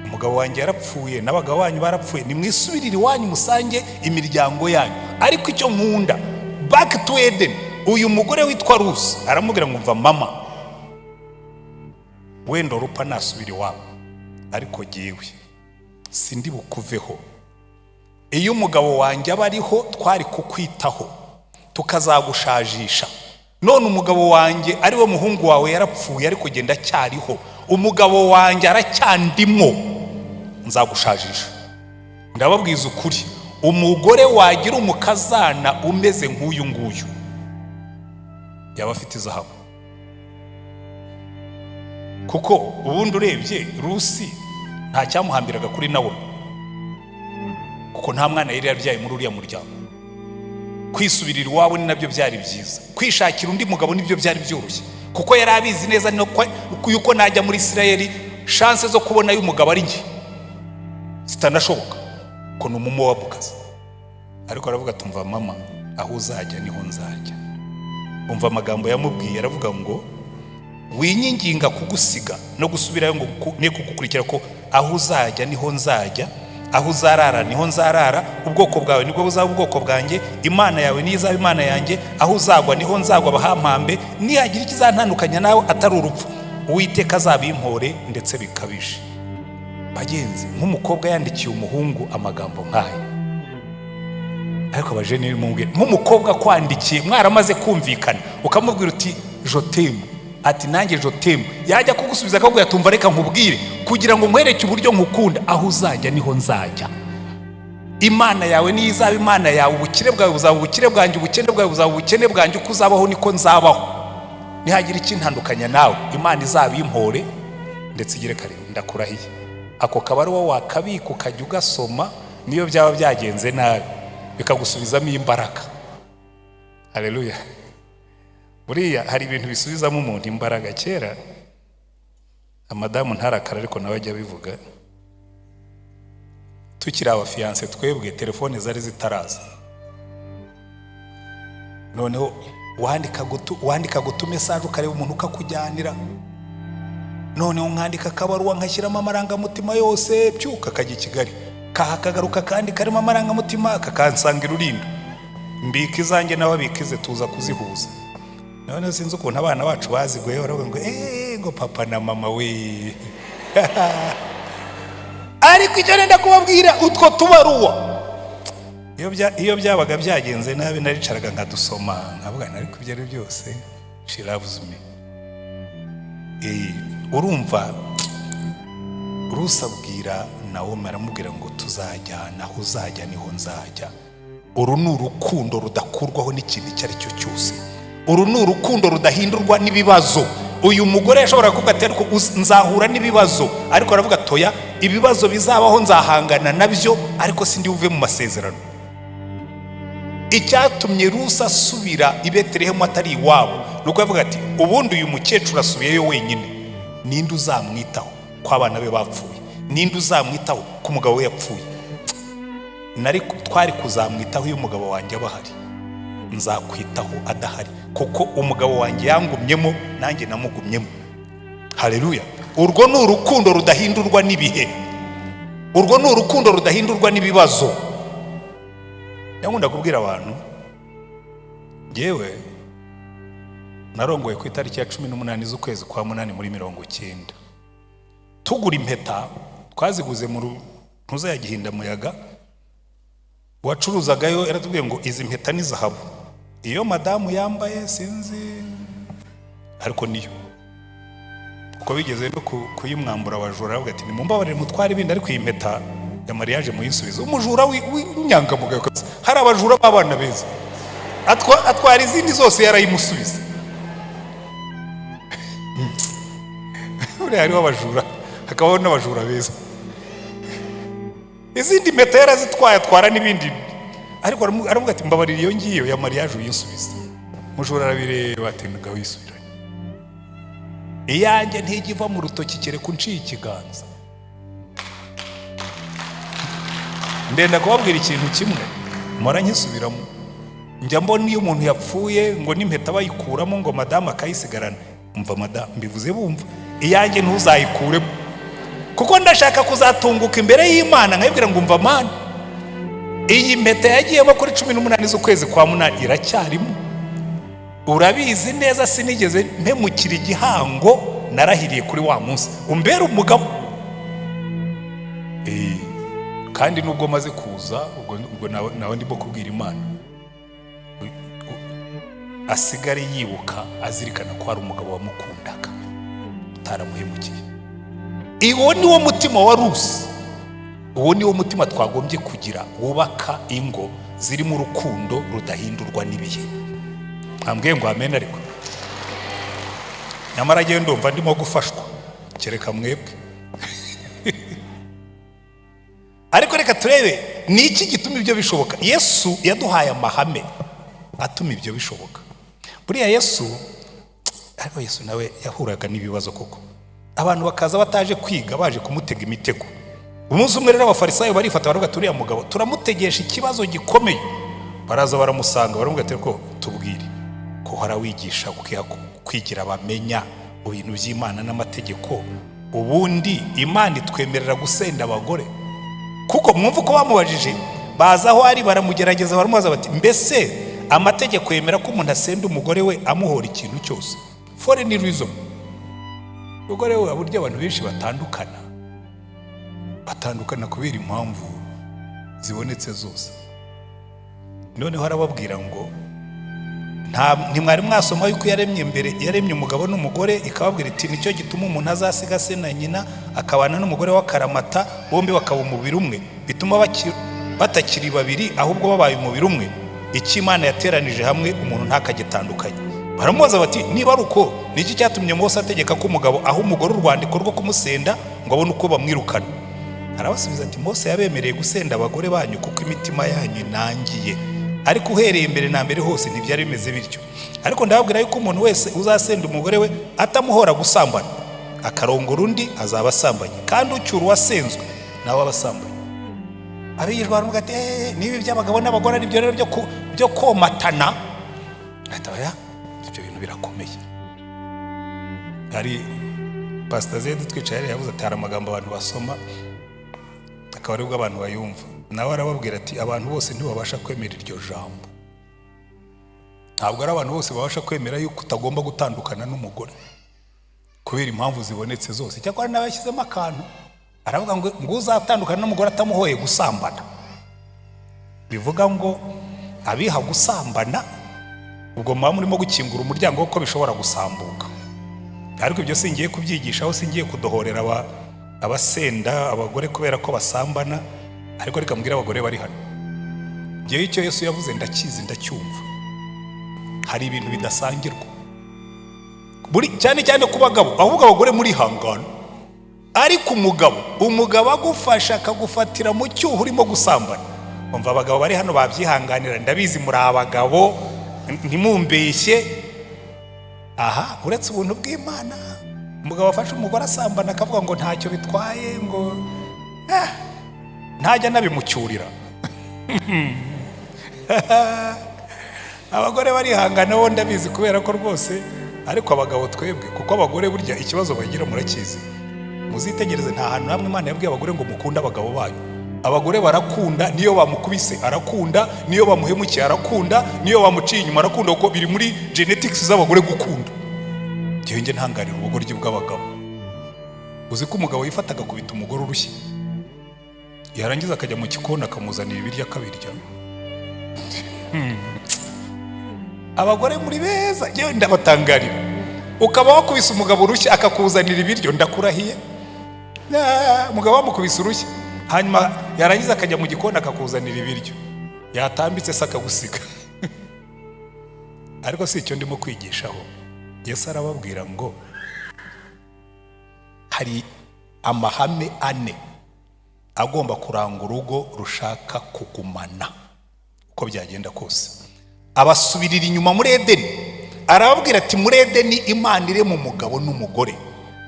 umugabo wanjye yarapfuye n'abagabo banyu barapfuye, nimwisubirire iwanyu musange imiryango yanyu. Ariko icyo nkunda, back to Eden, uyu mugore witwa Rusi aramubwira ngo mva mama, wenda rupa nasubira iwabo, ariko jyewe sindi bukuveho. Iyo umugabo wanjye abariho twari kukwitaho tukazagushajisha. None umugabo wanjye ari we muhungu wawe yarapfuye ariko genda cyariho, umugabo wanjye aracyandimo, nzagushajisha. Ndababwiza ukuri, umugore wagira umukazana umeze nk'uyu nguyu yaba afite izahabu. Kuko ubundi urebye Rusi nta cyamuhambiraga kuri Nawomi, kuko nta mwana yari yabyaye muri uriya muryango. kwisubirira iwabo ni nabyo byari byiza, kwishakira undi mugabo nibyo byari byoroshye, kuko yari abizi neza yuko najya muri Isirayeli chance zo kubona y'umugabo ari njye zitanashoboka ko n'umumowabukazi. Ariko aravuga tumva mama, aho uzajya niho nzajya. Umva amagambo yamubwiye, aravuga ngo winyinginga kugusiga no gusubirayo ngo ne kugukurikira, ko aho uzajya niho nzajya, aho uzarara niho nzarara, ubwoko bwawe nibwo buzaba ubwoko bwanjye, Imana yawe niyo izaba Imana yanjye, aho uzagwa niho nzagwa, bahampambe nihagira ikizantandukanya nawe atari urupfu, Uwiteka azabimpore ndetse bikabije. Bagenzi, nk'umukobwa yandikiye umuhungu amagambo nk'aya, ariko abajeni mumubwira nk'umukobwa kwandikiye mwaramaze kumvikana, ukamubwira uti jotemu, ati nanjye jotemu, yajya kugusubiza akabwira tumva reka nkubwire kugira ngo nkwereke uburyo nkukunda, aho uzajya niho nzajya, Imana yawe niyo izaba Imana yawe, ubukire bwawe buzaba ubukire bwanjye, ubukene bwawe buzaba ubukene bwanjye, uko uzabaho niko nzabaho, nihagira ikintandukanya nawe Imana izabimpore ndetse igire kare. Ndakurahiye ako kabaruwa wakabika ukajya ugasoma, niyo byaba byagenze nabi bikagusubizamo imbaraga. Haleluya. Buriya hari ibintu bisubizamo umuntu imbaraga. Kera amadamu ntarakara ariko nawe ajya bivuga, tukiri abafiyanse twebwe telefone zari zitaraza, noneho wandika gutu message ukareba umuntu ukakujyanira, noneho nkandika kabaruwa nkashyiramo amarangamutima yose, byuka kajya i Kigali, kahakagaruka kandi karimo amarangamutima kakansanga Rulindo, mbika izanjye nawe abikize tuza kuzihuza. None sinzi ukuntu abana bacu baziguye, baravuga ngo ngo papa na mama we ariko icyo nenda kubabwira utwo tubaruwa iyo byabaga byagenze nabi naricaraga nkadusoma nkavuga ariko ibyo ari byose she loves me. Urumva rusabwira Nawomi aramubwira ngo tuzajyana, aho uzajya niho nzajya. Uru ni urukundo rudakurwaho n'ikintu icyo ari cyo cyose, uru ni urukundo rudahindurwa n'ibibazo. Uyu mugore yashobora kuvuga ati ariko nzahura n'ibibazo, ariko aravuga toya, ibibazo bizabaho nzahangana nabyo, ariko sindi buve mu masezerano. Icyatumye Rusi asubira i Betelehemu atari iwabo nuko yavuga ati ubundi uyu mukecuru asubiyeyo wenyine, ninde uzamwitaho ko abana be bapfuye, ninde uzamwitaho ko umugabo we yapfuye? Twari kuzamwitaho iyo umugabo wanjye abahari, nzakwitaho adahari, kuko umugabo wanjye yangumyemo nanjye namugumyemo. Haleluya. Urwo ni urukundo rudahindurwa n'ibihe, urwo ni urukundo rudahindurwa n'ibibazo. Nkunda kubwira abantu, yewe narongoye ku itariki ya 18 z'ukwezi kwa 8 muri 1990, tugura impeta twaziguze mu ntuza ya Gihinda Muyaga, wacuruzagayo yaratubwiye ngo izi mpeta ni zahabu, iyo madamu yambaye sinzi ariko niyo, uko bigeze no kuyimwambura abajura avuga ati nimumbabarire mutware ibindi, ariko iyi mpeta ya mariage muyisubiza. Umujura w'inyangamugayo, hari abajura b'abana beza, atwara izindi zose yarayimusubiza. Uriya hariho abajura hakabaho n'abajura beza, izindi mpeta yarazitwaye atwara n'ibindi, ariko aravuga ati mbabarire iyo ngiyo ya mariage uyisubiza. Umujura arabireba ati ngaho yisubiranye, iyanjye ntigiva mu rutoki kereka unciye ikiganza. Ndenda kubabwira ikintu kimwe mpora nkisubiramo, njya mbona iyo umuntu yapfuye ngo n'impeta bayikuramo ngo madamu akayisigarana. Umva madamu, mbivuze bumva, iyanjye ntuzayikuremo kuko ndashaka kuzatunguka imbere y'Imana nkayibwira ngo umva mana, iyi mpeta yagiyemo kuri 18 z'ukwezi kwa 8 iracyarimo. Urabizi neza sinigeze mpemukira igihango narahiriye kuri wa munsi, umbera umugabo. Kandi nubwo maze kuza ubwo nawe ndimo kubwira Imana asigare yibuka azirikana ko hari umugabo wamukundaga utaramuhemukiye. Uwo ni wo mutima wa Rusi, uwo ni wo mutima twagombye kugira, wubaka ingo zirimo urukundo rudahindurwa n'ibihe. Mwambwiye ngo amen. Ariko nyamara agiye ndumva ndimo gufashwa, kereka mwebwe. Ariko reka turebe ni iki gituma ibyo bishoboka. Yesu yaduhaye amahame atuma ibyo bishoboka. Buriya Yesu nawe yahuraga n'ibibazo koko, abantu bakaza bataje kwiga, baje kumutega imitego. Umunsi umwe rero abafarisayo barifata baravuga turiya mugabo turamutegesha ikibazo gikomeye. Baraza baramusanga baravuga ati ko tubwire ko harawigisha kwigira bamenya mu bintu by'Imana n'amategeko, ubundi Imana itwemerera gusenda abagore? Kuko mwumva ko bamubajije, baza aho ari baramugerageza baramubaza bati mbese amategeko yemera ko umuntu asenda umugore we amuhora ikintu cyose? For any reason. Umugore we aburyo abantu benshi batandukana kubera impamvu zibonetse zose. Noneho arababwira ngo ntimwari mwasoma yuko yaremye umugabo n'umugore, ikababwira iti nicyo gituma umuntu azasiga se na nyina akabana n'umugore w'akaramata, bombi bakaba umubiri umwe, bituma batakiri babiri ahubwo babaye umubiri umwe. Icyo Imana yateranije hamwe umuntu ntakagitandukanye. Baramubaza bati niba ari uko niki cyatumye Mose ategeka ko umugabo aho umugore urwandiko rwo kumusenda ngo abone uko bamwirukana? Arabasubiza ati Mose yabemereye gusenda abagore banyu kuko imitima yanyu inangiye, ariko uhereye imbere na mbere hose ntibyari bimeze bityo. Ariko ndababwira yuko umuntu wese uzasenda umugore we atamuhora gusambana, akarongora undi azaba asambanye, kandi ucyura uwasenzwe nawe abasambanye. Abigishwa baravuga ati niba iby'abagabo n'abagore ari byo rero byo komatana, ataya ibyo bintu birakomeye. Hari Pastor Zed twicaye yavuze ati hari amagambo abantu basoma akaba aribwo abantu bayumva. Nawe arababwira ati abantu bose ntibabasha kwemera iryo jambo. Ntabwo ari abantu bose babasha kwemera yuko utagomba gutandukana n'umugore kubera impamvu zibonetse zose. Cyakora n'abashyizemo akantu, aravuga ngo uzatandukana n'umugore atamuhoye gusambana. Bivuga ngo abiha gusambana ubwo muba murimo gukingura umuryango ko bishobora gusambuka. Ariko ibyo singiye kubyigishaho, singiye kudohorera abasenda abagore kubera ko basambana. Ariko reka mbwira abagore bari hano, ngewe icyo Yesu yavuze ndakizi ndacyumva. Hari ibintu bidasangirwa cyane cyane ku bagabo, ahubwo abagore muri hangana. Ariko umugabo agufasha akagufatira mu cyuho urimo gusambana, umva abagabo bari hano babyihanganira. Ndabizi muri abagabo, ntimumbeshye. Aha, uretse ubuntu bw'Imana, umugabo afashe umugore asambana akavuga ngo ntacyo bitwaye, ngo ntajya nabimucyurira. Abagore barihangana bo ndabizi kubera ko rwose. Ariko abagabo twebwe, kuko abagore burya ikibazo bagira murakizi. Muzitegereze nta hantu hamwe Imana yabwiye abagore ngo mukunde abagabo banyu. Abagore barakunda, niyo bamukubise arakunda, niyo bamuhemukiye arakunda, niyo bamuciye inyuma arakunda, kuko biri muri genetics z'abagore gukunda. Ngewe nge ntangarira ubugoryi bw'abagabo. Uzi ko umugabo yifataga kubita umugore urushye, yarangiza akajya mu gikoni akamuzanira ibiryo akabirya. Abagore muri beza, ngewe ndabatangarira. Ukaba wakubise umugabo urushye akakuzanira ibiryo, ndakurahiye. Umugabo wamukubise urushye, hanyuma yarangiza akajya mu gikoni akakuzanira ibiryo, yatambitse se akagusiga. Ariko si icyo ndimo kwigishaho. Yesu arababwira ngo hari amahame 4 agomba kuranga urugo rushaka kugumana uko byagenda kose. Abasubirira inyuma muri Edeni, arababwira ati muri Edeni Imana irema umugabo n'umugore,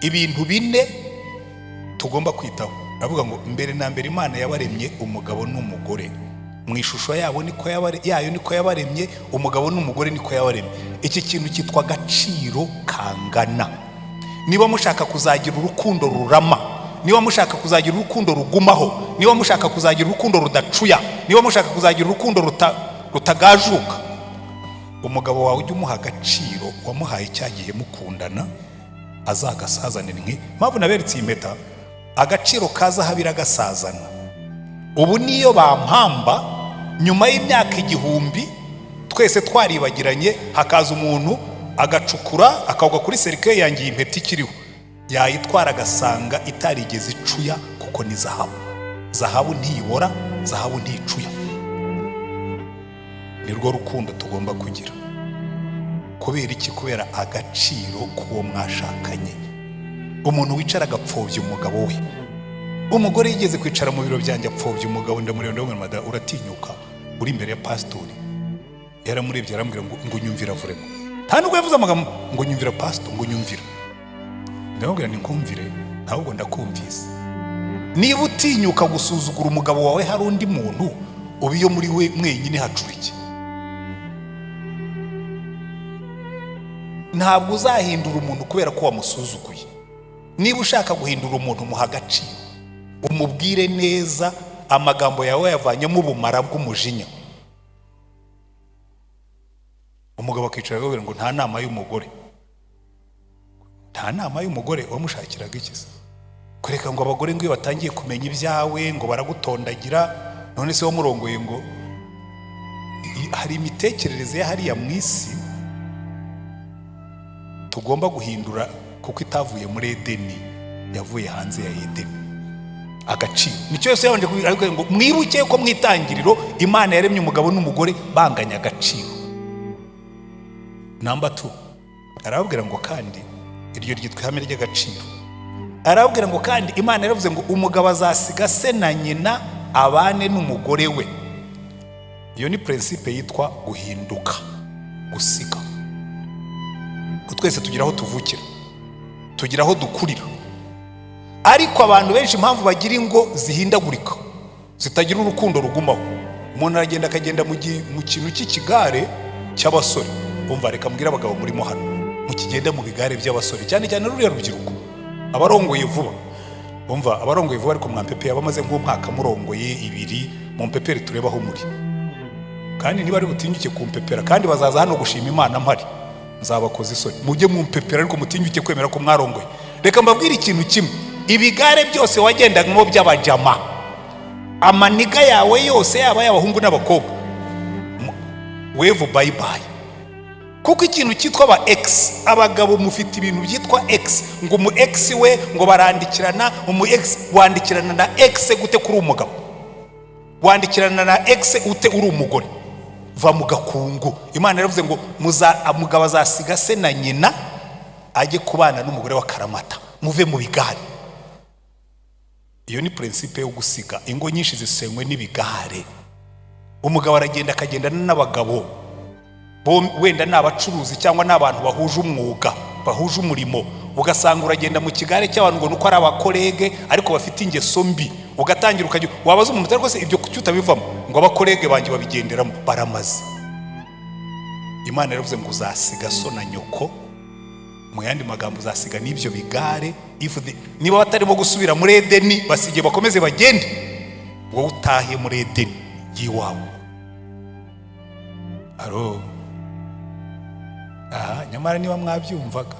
ibintu 4 tugomba kwitaho. Aravuga ngo mbere na mbere Imana yabaremye umugabo n'umugore, mu ishusho yabo niko yabaremye, umugabo n'umugore niko yabaremye. Iki kintu cyitwa agaciro kangana. Niba mushaka kuzagira urukundo rurama, niba mushaka kuzagira urukundo rugumaho, niba mushaka kuzagira urukundo rudacuya, niba mushaka kuzagira urukundo rutagajuka, umugabo wawe ujye umuha agaciro wamuhaye cyagiye mukundana, azagasazanira. Mpamvu naberetse iyi mpeta, agaciro kaza habira gasazana. Ubu niyo bampamba nyuma y'imyaka 1000 twese twaribagiranye, hakaza umuntu agacukura akagwa kuri serike yangiye impeta ikiriho, yayitwara agasanga itarigeze icuya kuko ni zahabu. Zahabu ntibora, zahabu nticuya. Nirwo rukundo tugomba kugira. Kubera iki? Kubera agaciro k'uwo mwashakanye. Umuntu wicara agapfobya umugabo we, umugore yigeze kwicara mu biro byanjye apfobya umugabo, ndamureba ndamubwira uratinyuka uri imbere ya pastori, yaramurebye arambwira ngo nyumvira vuremo. Nta nubwo yavuze amagambo ngo nyumvira pastor, ngo nyumvira. Ndamubwira ni nkumvire, ntabwo ndakumvise. Niba utinyuka gusuzugura umugabo wawe hari undi muntu, ubiyo muri we mwenyine hacura iki? Ntabwo uzahindura umuntu kubera ko wamusuzuguye. Niba ushaka guhindura umuntu muha agaciro, umubwire neza, amagambo yawe yavanyemo ubumara bw'umujinya. Umugabo akicara akabwira ngo nta nama y'umugore. Nta nama y'umugore wamushakiraga iki se? Kureka ngo abagore ngo iyo batangiye kumenya ibyawe ngo baragutondagira, none se wamurongoye ngo hari imitekerereze ya hariya mu isi tugomba guhindura kuko itavuye muri Edeni, yavuye hanze ya Edeni. Agaciro nicyo yose yabanje kubwira ngo mwibuke ko mwitangiriro Imana yaremye umugabo n'umugore banganya agaciro. Number 2, arababwira ngo kandi iryo ryitwa ihame ry'agaciro. Arababwira ngo kandi Imana yaravuze ngo umugabo azasiga se na nyina abane n'umugore we. Iyo ni principe yitwa guhinduka, gusiga. Twese tugira aho tuvukira, tugira aho dukurira, ariko abantu benshi impamvu bagira ingo zihindagurika, zitagira urukundo rugumaho. Umuntu aragenda akagenda mu kintu cy'ikigare cy'abasore. Umva reka mbwira abagabo murimo hano, mukigenda mu bigare by'abasore, cyane cyane ruriya rubyiruko abarongoye vuba. Umva abarongoye vuba ariko mwampepeye abamaze nk'umwaka murongoye 2 mu mpepere turebaho muri. Kandi niba ari butinyuke kumpepera kandi bazaza hano gushima Imana mpari, nzabakoze isoni. Mujye mu mpepera ariko mutinyuke kwemera ko mwarongoye. Reka mbabwire ikintu kimwe, ibigare byose wagendagamo by'abajama, amaniga yawe yose yaba y'abahungu n'abakobwa, wevu bye bye. Kuko ikintu cyitwa aba ex, abagabo mufite ibintu byitwa ex, ngo mu ex we ngo barandikirana, umu ex wandikirana na ex gute kuri umugabo? Wandikirana na ex ute uri umugore? Va mu gakungu. Imana yaravuze ngo umugabo azasiga se na nyina ajye kubana n'umugore wa karamata, muve mu bigare. Iyo ni principe yo gusiga. Ingo nyinshi zisenywe n'ibigare. Umugabo aragenda akagendana n'abagabo wenda n'abacuruzi cyangwa n'abantu bahuje umwuga, bahuje umurimo. Ugasanga uragenda mu kigare cy'abantu ngo nuko ari abakolege ariko bafite ingeso mbi. Ugatangira ukajya wabaza umuntu rwose ibyo kucyuta bivamo ngo abakolege banjye babigenderamo, baramaze. Imana yaravuze ngo uzasiga so na nyoko, mu yandi magambo uzasiga n'ibyo bigare. Niba batarimo gusubira muri Edeni basige bakomeze bagende, wowe utahe muri Edeni yiwawe. Aro nyamara niba mwabyumvaga,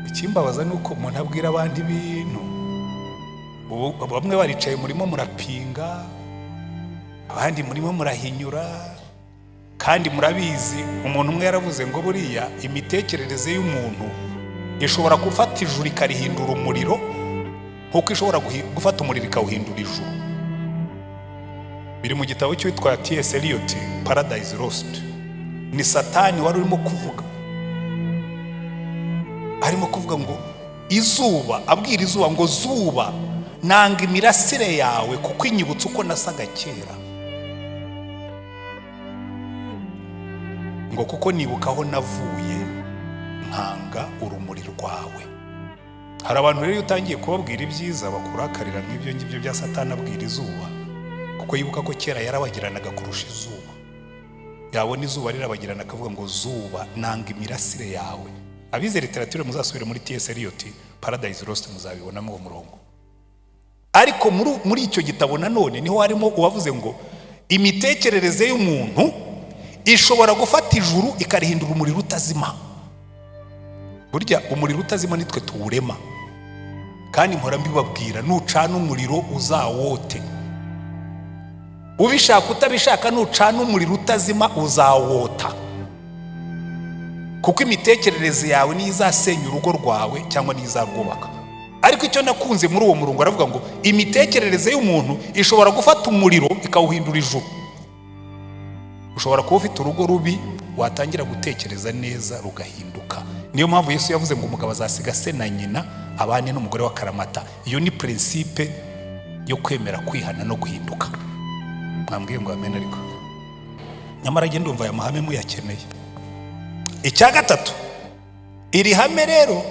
ikimbabaza nuko umuntu abwira abandi ibintu, bamwe baricaye murimo murapinga, abandi murimo murahinyura, kandi murabizi. Umuntu umwe yaravuze ngo buriya imitekerereze y'umuntu ishobora gufata ijuru ikarihindura umuriro, nkuko ishobora gufata umuriro ikawuhindura ijuru. Biri mu gitabo cyitwa T.S. Eliot, Paradise Lost. Ni Satani wari urimo kuvuga, arimo kuvuga ngo izuba, abwira izuba ngo zuba nanga imirasire yawe kuko inyibutsa uko nasaga kera, ngo kuko nibuka aho navuye nkanga urumuri rwawe. Hari abantu rero utangiye kubabwira ibyiza bakurakarira nk'ibyo ngibyo bya Satani abwira izuba, kuko yibuka ko kera yarabagiranaga kurusha izuba. Yabona izuba rirabagirana akavuga ngo zuba nanga imirasire yawe. Abize literature muzasubire muri T.S. Eliot, Paradise Lost, muzabibonamo uwo murongo. Ariko muri icyo gitabo nanone niho harimo uwavuze ngo imitekerereze y'umuntu ishobora gufata ijuru ikarihindura umuriro utazima. Burya umuriro utazima nitwe tuwurema, kandi mpora mbibabwira, nucana umuriro uzawote. Ubishaka utabishaka, nucana umuriro utazima uzawota, kuko imitekerereze yawe ni izasenya urugo rwawe cyangwa ni izarwubaka. Ariko icyo nakunze muri uwo murongo aravuga ngo imitekerereze y'umuntu ishobora gufata umuriro ikawuhindura ijuru. Ushobora kuba ufite urugo rubi, watangira gutekereza neza rugahinduka. Niyo mpamvu Yesu yavuze ngo umugabo azasiga se na nyina abane n'umugore wa karamata. Iyo ni principe yo kwemera kwihana no guhinduka. Mwambwiye ngo amen ariko nyamara njye ndumva aya mahame muyakeneye. Icya gatatu, iri hame rero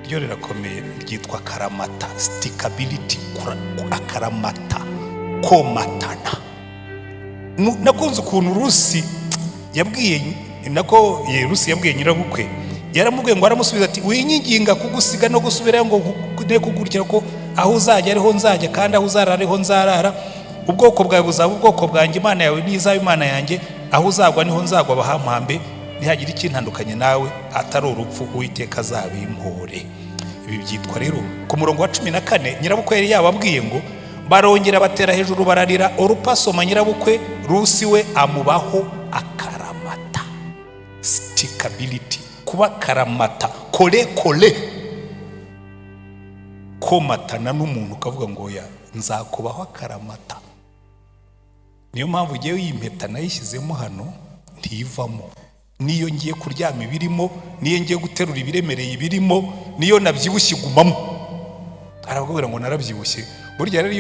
ryo rirakomeye, ryitwa akaramata, stickability, akaramata, komatana. Nakunze ukuntu Rusi yabwiye nyirabukwe, yaramubwiye ngo aramusubiza ati winyinginga kugusiga no gusubirayo ngo kugukurikira ko aho uzajya ariho nzajya kandi aho uzarara ariho nzarara, ubwoko bwawe buzaba ubwoko bwanjye, Imana yawe n'izaba Imana yanjye, aho uzagwa niho nzagwa, bahampambe ntihagira ikintandukanye nawe atari urupfu, Uwiteka azabimpore. Ibi byitwa rero ku murongo wa 14 nyirabukwe yari yababwiye ngo barongera batera hejuru bararira, Orupasoma nyirabukwe Rusi we amubaho akaramata, stickability, kuba karamata, kole komatana n'umuntu ukavuga ngo ya nzakubaho akaramata. Niyo mpamvu ugiye yimpeta nayishyizemo hano ntivamo, niyo ngiye kuryama ibirimo, niyo ngiye guterura ibiremereye ibirimo, niyo nabyibushye igumamo. Arababwira ngo narabyibushye. Burya rero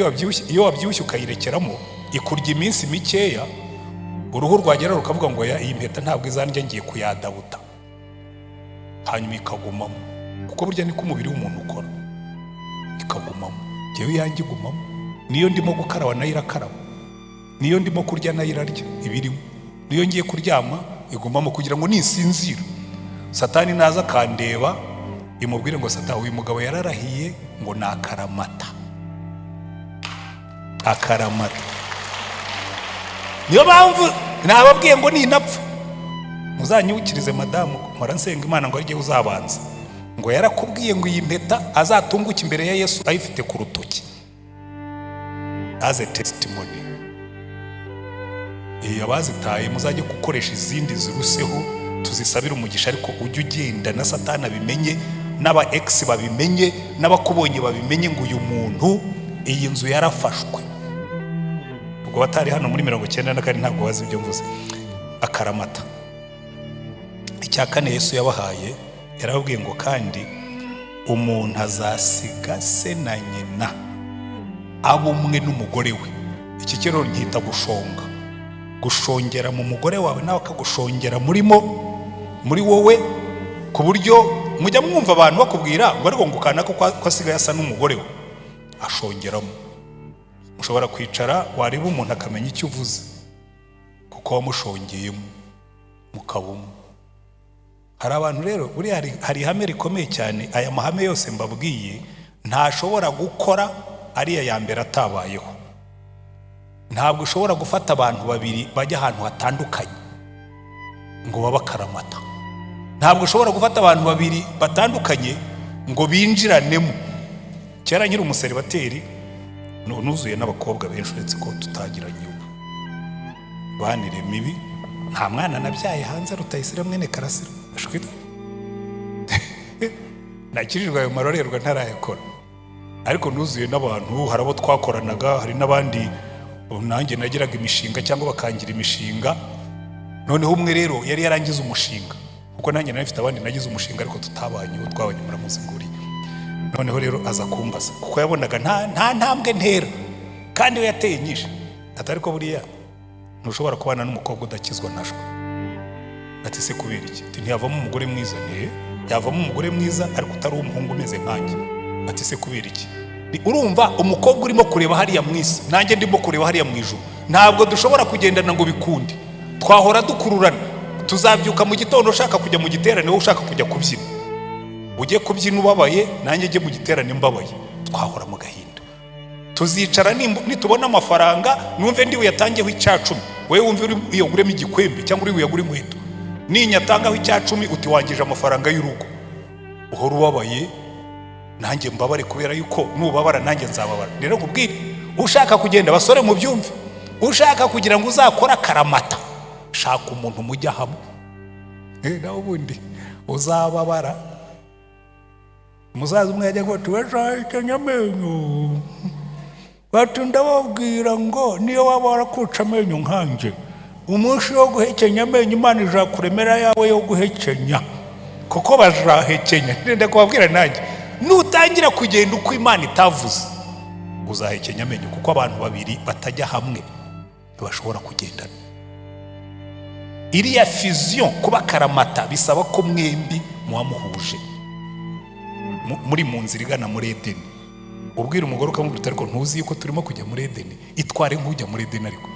iyo wabyibushye ukayirekeramo ikurya iminsi mikeya, uruhu rwagera rukavuga ngo ya iyi mpeta ntabwo izanjye, ngiye kuyadabuta, hanyuma ikagumamo. Kuko burya niko umubiri w'umuntu ukora, ikagumamo. Ngewe yanjye igumamo, niyo ndimo gukaraba nayo irakaraba, niyo ndimo kurya nayo irarya ibirimo, niyo ngiye kuryama igumamo, kugira ngo nisinzira Satani naza kandeba imubwire ngo Satani, uyu mugabo yararahiye ngo ni akaramata. Akaramata. Niyo mpamvu nababwiye ngo ninapfa muzanyibukirize madamu mpora nsenga Imana ngo arye uzabanza, ngo yarakubwiye ngo iyi mpeta azatunguke imbere ya Yesu ayifite ku rutoki as a testimony. Abazitaye muzajye gukoresha izindi ziruseho, tuzisabira umugisha, ariko ujye ugenda na Satani abimenye, n'aba ex babimenye, n'abakubonye babimenye ngo uyu muntu iyi nzu yarafashwe. Ubwo batari hano muri 94 ntabwo bazi ibyo mvuze. Akaramata. Icya kane Yesu yabahaye, yarababwiye ngo kandi umuntu azasiga se na nyina abumwe n'umugore we. Iki kero nkita gushongera mu mugore wawe nawe akagushongera muri wowe, ku buryo mujya mwumva abantu bakubwira ngo ariko ngukana ko asigaye asa n'umugore we, ashongeramo. Mushobora kwicara wareba umuntu akamenya icyo uvuze kuko wamushongeyemo mukabumwe. Hari abantu rero buri hari ihame rikomeye cyane, aya mahame yose mbabwiye ntashobora gukora ariya ya mbere atabayeho. Ntabwo ushobora gufata abantu babiri bajya ahantu hatandukanye ngo babakaramata. Ntabwo ushobora gufata abantu babiri batandukanye ngo binjiranemo. Kera nyiri umuseribateri nuzuye n'abakobwa benshi uretse ko tutagiranye ubu banire mibi, nta mwana nabyaye hanze Rutayisire mwene Karasira ashwira nakirijwe ayo marorerwa ntarayakora, ariko nuzuye n'abantu. Hari abo twakoranaga, hari n'abandi nanjye nagiraga imishinga cyangwa bakangira imishinga. Noneho umwe rero yari yarangiza umushinga, kuko nanjye nari mfite abandi nagize umushinga ariko tutabanye, uwo twabanye muramuzinguriye. Noneho rero aza kumbaza kuko yabonaga nta ntambwe ntera, kandi we yateye nyinshi. Atari ko buriya ntushobora kubana n'umukobwa udakizwa nashwe. Ati se kubera iki? Ntiyavamo umugore mwiza. Yavamo umugore mwiza ariko utari umuhungu umeze nkanjye. Ati se kubera iki? Urumva umukobwa urimo kureba hariya mwisi, nanjye ndimo kureba hariya mu ijuru, ntabwo dushobora kugendana ngo bikunde. Twahora dukururana. Tuzabyuka mu gitondo ushaka kujya mu giterane, wowe ushaka kujya kubyina. Ugiye kubyina ubabaye, nanjye njye mu giterane mbabaye, twahora mu gahinda. Tuzicara nitubona amafaranga, numve ndiwe yatangiyeho icya10, wewe wumve uri uyaguremo igikwembe cyangwa uri uyagure inkweto. Ninyatangaho icya10 uti wangije amafaranga y'urugo. Uhora ubabaye, nanjye mbabare kubera yuko nubabara nanjye nzababara. Rero nkubwire, ushaka kugenda basore mu byumve, ushaka kugira ngo uzakora karamata, shaka umuntu mujya hamwe. Naho ubundi uzababara. Muzaza umwe yajya ngo tuwashaka nyamenyo, bati ndababwira ngo niyo waba warakuca amenyo nkanje, umunsi wo guhekenya amenyo Imana izakuremera yawe yo guhekenya, kuko bazahekenya. Ndenda kubabwira nanjye, nutangira kugenda uko Imana itavuze uzahekenya amenyo, kuko abantu babiri batajya hamwe ntibashobora kugendana. iriya fusion kuba karamata bisaba ko mwembi muhamuhuje muri mu nzira igana muri Edeni. Ubwira umugore ukamubwira ariko ntuzi yuko turimo kujya muri Edeni, itware nk'ujya muri Edeni. Ariko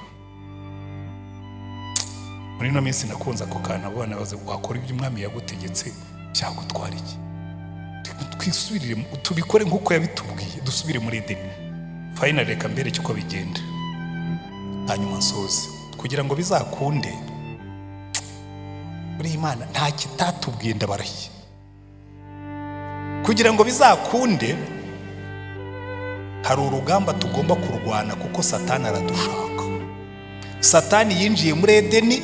muri no minsi nakunze ako kana abana baze wakora ibyo umwami yagutegetse cyagutwara iki. Twisubirire tubikore nk'uko yabitubwiye, dusubire muri Edeni. Finally reka mbere cyuko bigenda, hanyuma nsoze kugira ngo bizakunde. Muri Imana nta kitatubwiye ndabarahiye, kugira ngo bizakunde hari urugamba tugomba kurwana, kuko Satani aradushaka. Satani yinjiye muri Edeni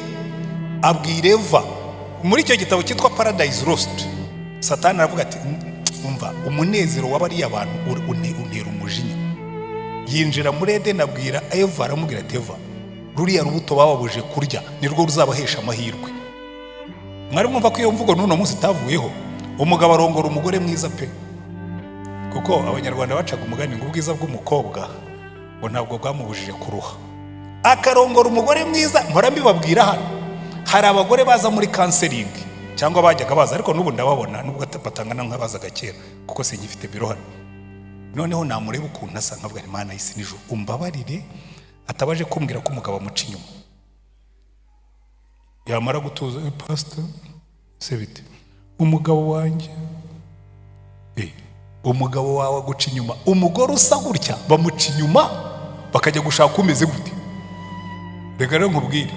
abwira Eva muri icyo gitabo cyitwa Paradise Lost. Satani aravuga ati umva umunezero w'abari abantu untera umujinya. Yinjira muri Edeni abwira Eva, aramubwira ati Eva, ruriya rubuto bababuje kurya nirwo ruzabahesha amahirwe. Mwari mwumva ko iyo mvugo n'uno munsi itavuyeho. Umugabo arongora umugore mwiza pe, kuko abanyarwanda bacaga umugani ngo ubwiza bw'umukobwa ngo ntabwo bwamubujije kuruha. Akarongora umugore mwiza. Mpora mbibabwira hano, hari abagore baza muri counseling cyangwa bajyaga baza, ariko n'ubu ndababona nubwo batangana nk'abazaga kera kuko singifite biro hano. Noneho namureba ukuntu asa nkavuga Imana y'isi n'ijuru, umbabarire atabaje kumbwira ko umugabo amuca inyuma. Yamara gutuza, pastor se bite umugabo wanjye, umugabo wawe aguca inyuma. Umugore usa gutya bamuca inyuma bakajya gushaka umeze gute. Reka rero nkubwire,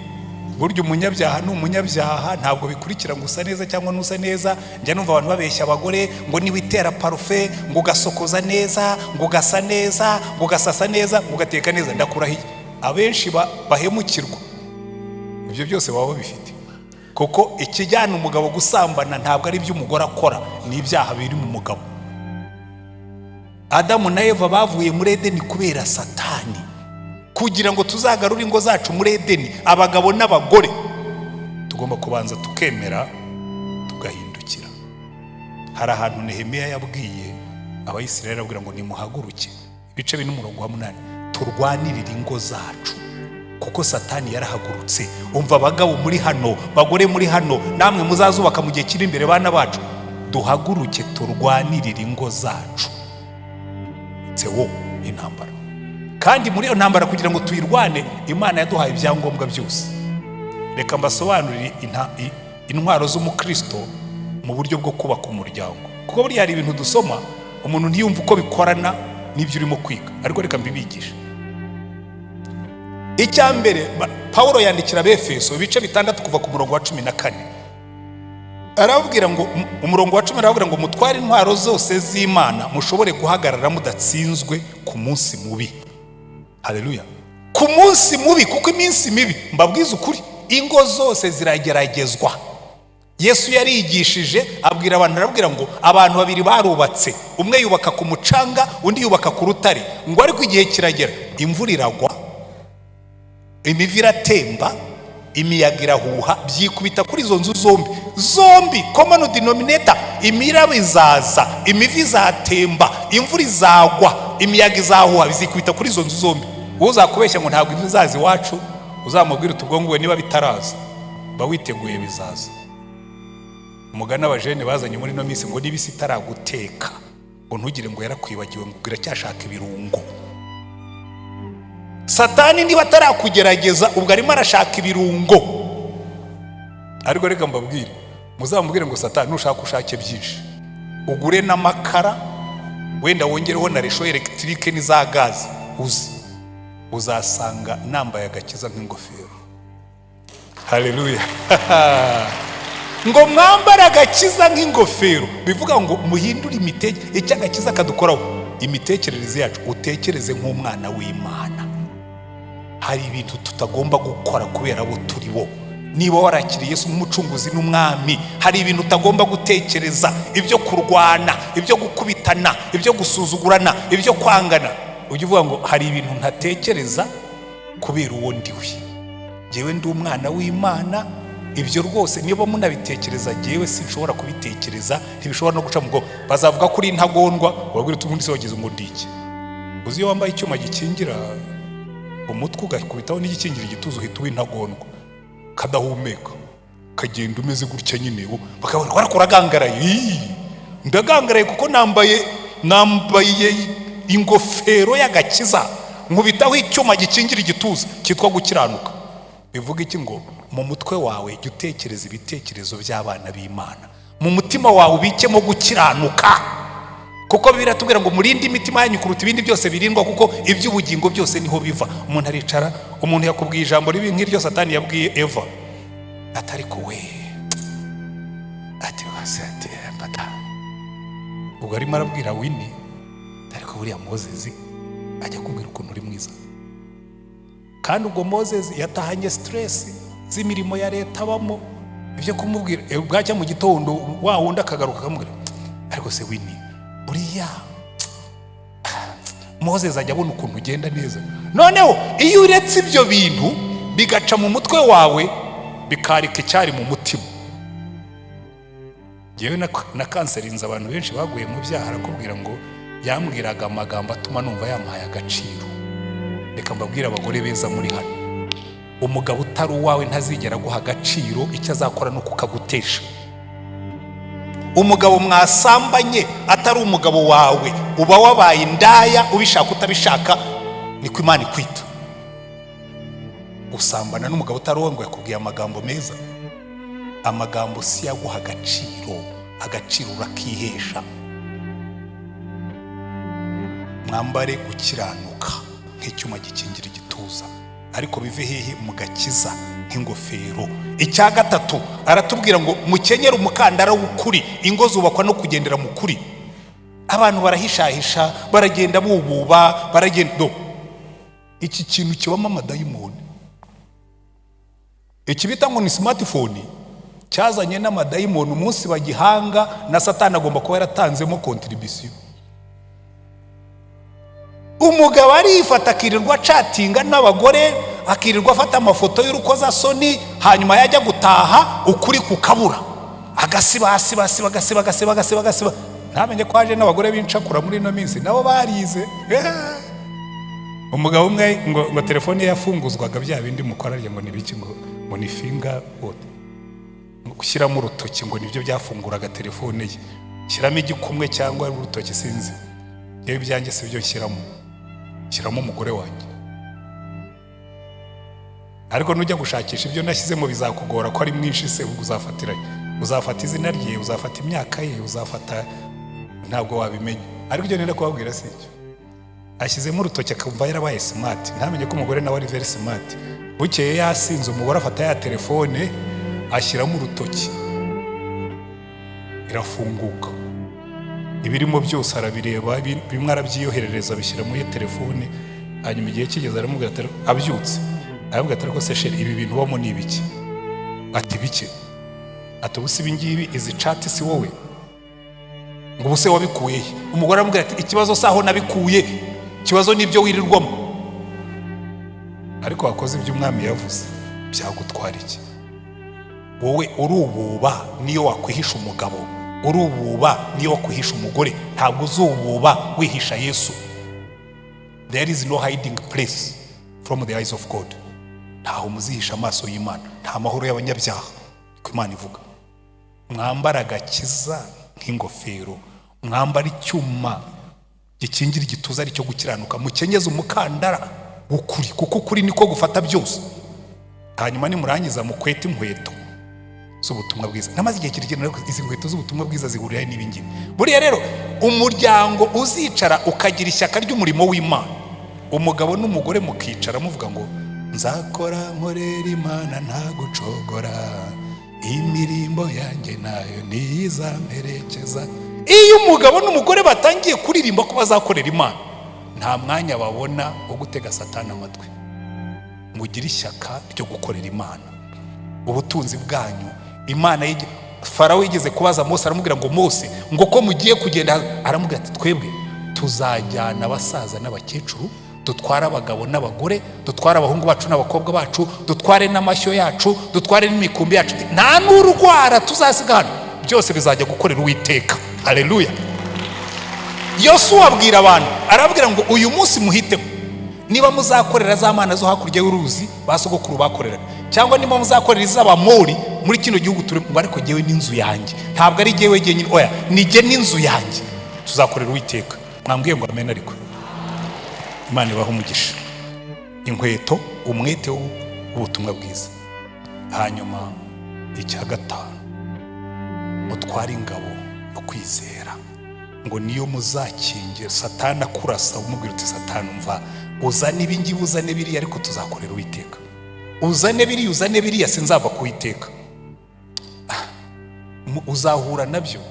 burya umunyabyaha ni umunyabyaha, ntabwo bikurikira ngo usa neza cyangwa nusa neza. Njya numva abantu babeshya abagore ngo niba itera parufe ngo ugasokoza neza, ngo ugasa neza, ngo ugasasa neza, ngo ugateka neza. Ndakurahiye abenshi bahemukirwa. Ibyo byose baba babifite, kuko ikijyana umugabo gusambana ntabwo ari ibyo umugore akora, ni ibyaha biri mu mugabo. Adamu na Eva bavuye muri Edeni kubera Satani. Kugira ngo tuzagarure ingo zacu muri Edeni, abagabo n'abagore tugomba kubanza tukemera tugahindukira. Hari ahantu Nehemiya yabwiye Abayisiraheli abwira ngo nimuhaguruke, ibice 4:8, turwanirire ingo zacu kuko Satani yarahagurutse. Umva abagabo muri hano, bagore muri hano, namwe muzazubaka mu gihe kiri imbere bana bacu, duhaguruke turwanirire ingo zacu. Tsewo intambara, kandi muri iyo ntambara kugira ngo tuyirwane Imana yaduhaye ibyangombwa byose. Reka mbasobanurire intwaro z'umukristo mu buryo bwo kubaka umuryango, kuko buri hari ibintu dusoma umuntu ntiyumva uko bikorana n'ibyo urimo kwiga, ariko reka mbibigishe. Icya mbere, Paulo yandikira Abefeso ibice 6 kuva ku murongo wa 14, arababwira ngo umurongo wa 10 arababwira ngo mutware intwaro zose z'Imana mushobore guhagarara mudatsinzwe ku munsi mubi. Haleluya. Ku munsi mubi, kuko iminsi mibi mbabwiza ukuri ingo zose zirageragezwa. Yesu yarigishije abwira abantu, arabwira ngo abantu babiri barubatse, umwe yubaka ku mucanga undi yubaka ku rutare, ngo ariko igihe kiragera imvura iragwa, imivu iratemba, imiyaga irahuha, byikubita kuri izo nzu zombi common denominator. Imiraba izaza, imivu izatemba, imvura izagwa, imiyaga izahuha, bizikubita kuri izo nzu zombi. Uzakubeshya ngo ntabwo imvura izaza iwacu, uzamubwira utubwongo we niba bitaraza bawiteguye bizaza. Umugana abajene bazanye muri no minsi ngo niba isi itaraguteka ngo ntugire ngo yarakwibagiwe ngo iracyashaka ibirungo. Satani niba atarakugerageza ubwo arimo arashaka ibirungo. Ariko reka mbabwire, muzamubwire ngo Satani nushaka ushake byinshi, ugure n'amakara, wenda wongereho na resho electrique n'iza gazi, uzasanga nambaye agakiza nk'ingofero. Haleluya. Ngo mwambara agakiza nk'ingofero, bivuga ngo muhindure icyo agakiza kadukoraho imitekerereze yacu, utekereze nk'umwana w'Imana. Hari ibintu tutagomba gukora kubera abo turi bo. Niba warakiriye Yesu nk'umucunguzi n'umwami, hari ibintu utagomba gutekereza, ibyo kurwana, ibyo gukubitana, ibyo gusuzugurana, ibyo kwangana. Ujye uvuga ngo hari ibintu ntatekereza kubera uwo ndiwe. Jewe ndi umwana w'Imana. Ibyo rwose niba munabitekereza, jewe sinshobora kubitekereza, ntibishobora no guca mu bwonko. Bazavuga kuri intagondwa, wabwira utundi se wagize ngo ndiki. Uzi iyo wambaye icyuma gikingira umutwe ugakubitaho n'igikingira igituza, uhita uw'intagondwa kadahumeka. kagenda umeze gutya nyine bakabona warakuragangaraye. Ndagangaraye kuko nambaye ingofero y'agakiza, nkubitaho icyuma gikingira igituza cyitwa gukiranuka. Bivuga iki? ngo mu mutwe wawe jya utekereza ibitekerezo by'abana b'Imana, mu mutima wawe ubikemo gukiranuka, kuko biratubwira ngo murinde imitima yanyu kuruta ibindi byose birindwa, kuko iby'ubugingo byose niho biva. Umuntu aricara, umuntu yakubwiye ijambo ribi nk'iryo Satani yabwiye Eva, atari ko we ati wasate mbata, ubwo arimo arabwira Winnie, ariko buriya Moses ajya kubwira ukuntu uri mwiza. Kandi ubwo Moses yatahanye stress z'imirimo ya leta abamo, ibyo kumubwira bwacya mu gitondo wa wundi akagaruka akamubwira, ariko se Winnie buriya Moses ajya abona ukuntu ugenda neza. Noneho iyo uretse ibyo bintu bigaca mu mutwe wawe bikarika icyari mu mutima. Yewe na kanserinze abantu benshi baguye mu byaha, arakubwira ngo yambwiraga amagambo atuma numva yampaye agaciro. Reka mbabwira abagore beza muri hano, umugabo utari uwawe ntazigera guha agaciro, icyo azakora no kukagutesha. Umugabo mwasambanye atari umugabo wawe, uba wabaye indaya, ubishaka utabishaka, niko Imana ikwita. Usambana n'umugabo utari uwawe ngo yakubwiye amagambo meza, amagambo si yaguha agaciro, agaciro urakihesha. Mwambare gukiranuka nk'icyuma gikingira igituza, ariko bive hehe? mu gakiza nk'ingofero. Icya gatatu aratubwira ngo mukenyere umukandara w'ukuri. Ingo zubakwa no kugendera mu kuri. Abantu barahishahisha, baragenda bububa, baragenda iki kintu kibamo amadayimoni. Iki bita ngo ni smartphone cyazanye n'amadayimoni. Umunsi bagihanga na Satani agomba kuba yaratanzemo contribution. Umugabo arifata akirirwa chatinga n'abagore, akirirwa afata amafoto y'urukozasoni, hanyuma yajya gutaha ukuri kukabura, agasiba. Ntamenye ko haje n'abagore b'incakura muri ino minsi, nabo barize. Umugabo umwe ngo telefone yafunguzwaga bya bindi mukora ngo ni biki, ngo ni finger what, gushyiramo urutoki, ngo nibyo byafunguraga telefone ye. Shyiramo igikumwe cyangwa urutoki sinzi, yewe byanjye si byo shyiramo umugore wanjye. Ariko nujya gushakisha ibyo nashyizemo bizakugora ko ari mwinshi. Se uzafatira, uzafata izina rye, uzafata imyaka ye, uzafata, ntabwo wabimenya. Ariko ibyo nenda kubabwira si icyo. Ashyizemo urutoki akumva yarabaye smart, ntamenye ko umugore nawe ari very smart. Bukeye yasinze, umugore afata ya telefone ashyiramo urutoki, irafunguka, ibirimo byose arabireba, bimwe arabyiyoherereza bishyira muri telefone. Hanyuma igihe kigeze aramubwira ati, abyutse aravuga ati, ariko se sheri ibi bintu ubamo ni ibiki? Ati bike? Ati ubu si ibingibi, izi chat si wowe? Ngo ubuse wabikuye he? Umugore aramubwira ati, ikibazo saho nabikuye, ikibazo nibyo wirirwamo. Ariko wakoze ibyo umwami yavuze, byagutwara iki? Wowe urububa niyo wakwihisha umugabo, urububa niyo wakwihisha umugore, ntabwo uzububa wihisha Yesu. There is no hiding place from the eyes of God. Ntaho muzihisha amaso y'Imana, nta mahoro y'abanyabyaha, ko Imana ivuga. Mwambara agakiza nk'ingofero, mwambara icyuma gikingira igituza ari cyo gukiranuka, mukenyeze umukandara w'ukuri, kuko ukuri niko gufata byose. Hanyuma nimurangiza mukwete inkweto z'ubutumwa bwiza. Namaze igihe kirekire izi nkweto z'ubutumwa bwiza zihurira n'ibingibi. Buriya rero umuryango uzicara ukagira ishyaka ry'umurimo w'Imana, umugabo n'umugore mukicara muvuga ngo nzakora nkorera Imana nta gucogora, imirimo yanjye nayo nizamperekeza. Iyo umugabo n'umugore batangiye kuririmba ko bazakorera Imana, nta mwanya babona wo gutega Satani amatwi. Mugire ishyaka ryo gukorera Imana. Ubutunzi bwanyu Imana Farawo yigeze kubaza Mose, aramubwira ngo Mose, ngo ko mugiye kugenda, aramubwira ati twebwe tuzajyana abasaza n'abakecuru, dutwara abagabo n'abagore, dutwara abahungu bacu n'abakobwa bacu, dutware n'amashyo yacu, dutware n'imikumbi yacu, nta n'urwara tuzasigana, byose bizajya gukorera Uwiteka. Haleluya. Yosuwa abwira abantu, arabwira ngo uyu munsi muhiteho, niba muzakorera za mana zo hakurya y'uruzi basogokuru bakoreraga, cyangwa niba muzakorera iz'Abamori muri kino gihugu turi ngo ariko jyewe n'inzu yanjye. Ntabwo ari jyewe jyenyine, oya ni jye n'inzu yanjye tuzakorera Uwiteka. Mwambwiye ngo amen. Ariko Imana ibaha umugisha. Inkweto, umwete w'ubutumwa bwiza. Hanyuma icya gatanu, mutware ingabo yo kwizera, ngo niyo muzakingira Satani akurasa. Umubwira uti Satani umva, uzane ibingibi uzane biriya, ariko tuzakorera Uwiteka. Uzane biriya uzane biriya, sinzava ku Uwiteka. Uzahura nabyo.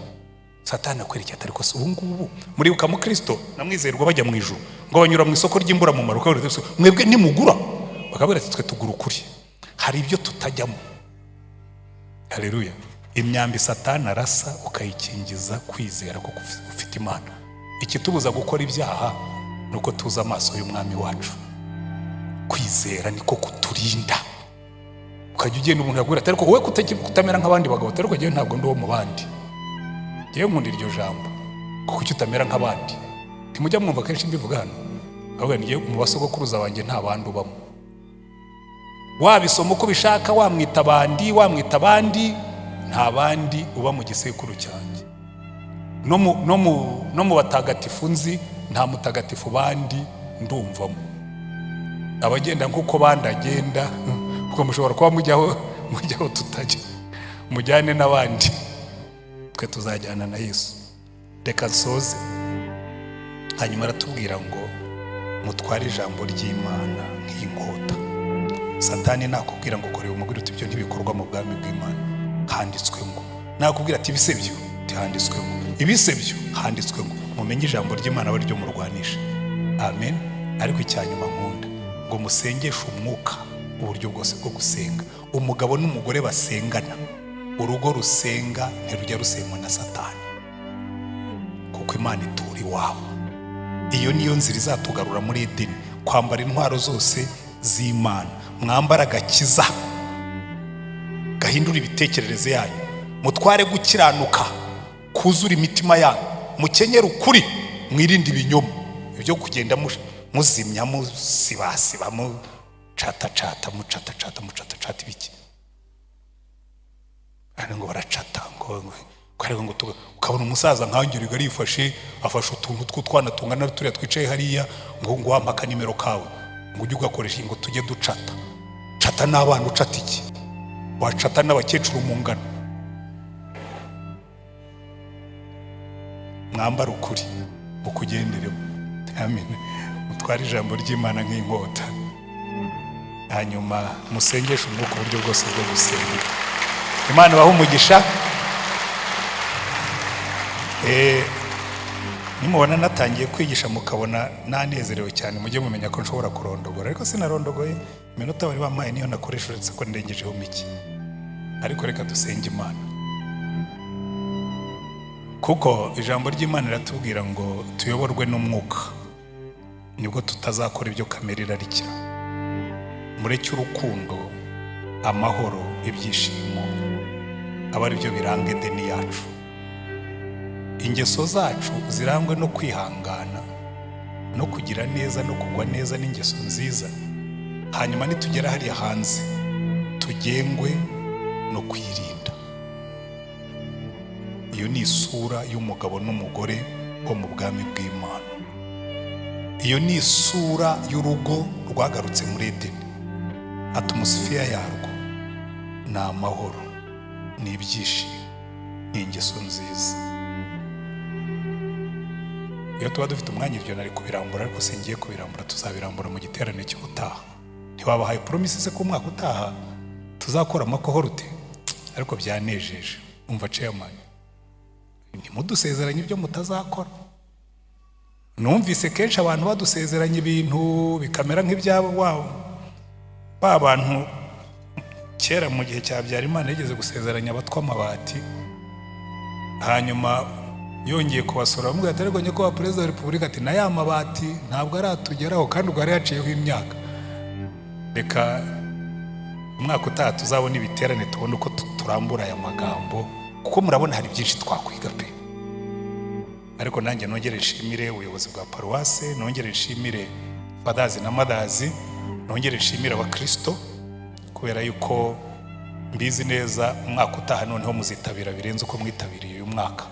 Satani akwereka ati ariko ubu ngubu muribuka mu Kristo namwizerwa bajya mu ijuru, ngo banyura mu isoko ry'imbura mu maruka, mwebwe nimugura, bakabwira ati twe tugura ukuri. Hari ibyo tutajyamo. Haleluya. Imyambi Satani arasa ukayikingiza kwizera ko ufite Imana. Ikitubuza gukora ibyaha nuko tuza amaso y'umwami wacu. Kwizera niko kuturinda. Ukajya ugenda umuntu yagura ati ariko wowe kutamera nk'abandi bagabo, ati ariko jyewe ntabwo ndi uwo mu bandi. Jyewe nkunda iryo jambo, kuko utamera nk'abandi. Ntimujya mwumva kenshi mbivuga hano, ahubwo ngiye mu basogokuruza banjye nta bandi ubamo. Wabisoma uko bishaka, wamwita abandi, nta bandi uba mu gisekuru cyanjye. No mu batagatifu nzi, nta mutagatifu bandi ndumvamo. Abagenda nk'uko bandi agenda, kuko mushobora kuba mujyaho tutajya, mujyane n'abandi, twe tuzajyana na Yesu. Reka nsoze. Hanyuma aratubwira ngo mutware ijambo ry'Imana nk'inkota. Satani nakubwira ngo korera umugore uti ibyo ntibikorwa mu bwami bw'Imana, handitswe ngo. Nakubwira ati ibisebyo, handitswe ngo. Ibisebyo, handitswe ngo. Mumenye ijambo ry'Imana aba ryo murwanisha. Amen. Ariko icyanyuma nkunda ngo musengeshe umwuka, uburyo bwose bwo gusenga. Umugabo n'umugore basengana, urugo rusenga ntirujya rusenywa na Satani, kuko Imana itura iwabo. Iyo niyo nzira izatugarura muri Edeni, kwambara intwaro zose z'Imana. Mwambara agakiza gahindura ibitekerezo yanyu, mutware gukiranuka kuzura imitima yanyu, mukenyere ukuri, mwirinde ibinyoma, ibyo kugenda muzimya musibasiba mucata ibiki. Ari ngo baracata ngo ukabona umusaza nkangiri garifashe, afashe utuntu tw'utwana tungana turiya twicaye hariya, ngo wampaka nimero kawe, ngo ujye ugakoresha ngo tujye ducata. Cata n'abana ucata iki? Wacata n'abakecuru mu ngano. Mwambara ukuri ukugenderemo. Amen. Mutware ijambo ry'Imana nk'inkota, hanyuma musengeshe umwuka uburyo bwose bwo gusenga. Imana ibahe umugisha. Nimubona natangiye kwigisha mukabona nanezerewe cyane, mujye mumenya ko nshobora kurondogora, ariko sinarondogoye. Iminota bari bampaye niyo nakoresha, uretse ko ndengejeho mike. Ariko reka dusenge Imana, kuko ijambo ry'Imana riratubwira ngo tuyoborwe n'umwuka, nibwo tutazakora ibyo kamere irarikira. Mureke urukundo, amahoro, ibyishimo aba ari byo biranga Edeni yacu. Ingeso zacu zirangwe no kwihangana, no kugira neza, no kugwa neza n'ingeso nziza. Hanyuma nitugera hariya hanze tugengwe no kwirinda. Iyo ni isura y'umugabo n'umugore bo mu bwami bw'Imana. Iyo ni isura y'urugo rwagarutse muri Edeni. Atmosfera yarwo ni amahoro, ni ibyishimo, ni ingeso nziza. Iyo tuba dufite umwanya ibyo nari kubirambura, ariko singiye kubirambura, tuzabirambura mu giterane cy'ubutaha. Ntiwabahaye promises ko umwaka utaha tuzakora amakohorute, ariko byanejeje. Umva chairman, ntimudusezeranye ibyo mutazakora. Numvise kenshi abantu badusezeranye ibintu bikamera nk'ibyabo wabo. Ba bantu kera mu gihe cya Habyarimana yigeze gusezeranya abatwa amabati, hanyuma yongeye kubasura bamwe atariganye ko Perezida wa Repubulika ati na ya mabati ntabwo aratugeraho, kandi ubwo ari yaciyeho imyaka. Reka umwaka utaha tuzabona ibiterane, tubone uko turambura aya magambo, kuko murabona hari byinshi twakwiga pe. Ariko nanjye nongere nshimire ubuyobozi bwa paruwase, nongere nshimire fadazi na madazi, nongere nshimire abakristo, kubera yuko mbizi neza umwaka utaha noneho muzitabira birenze uko mwitabiriye uyu mwaka,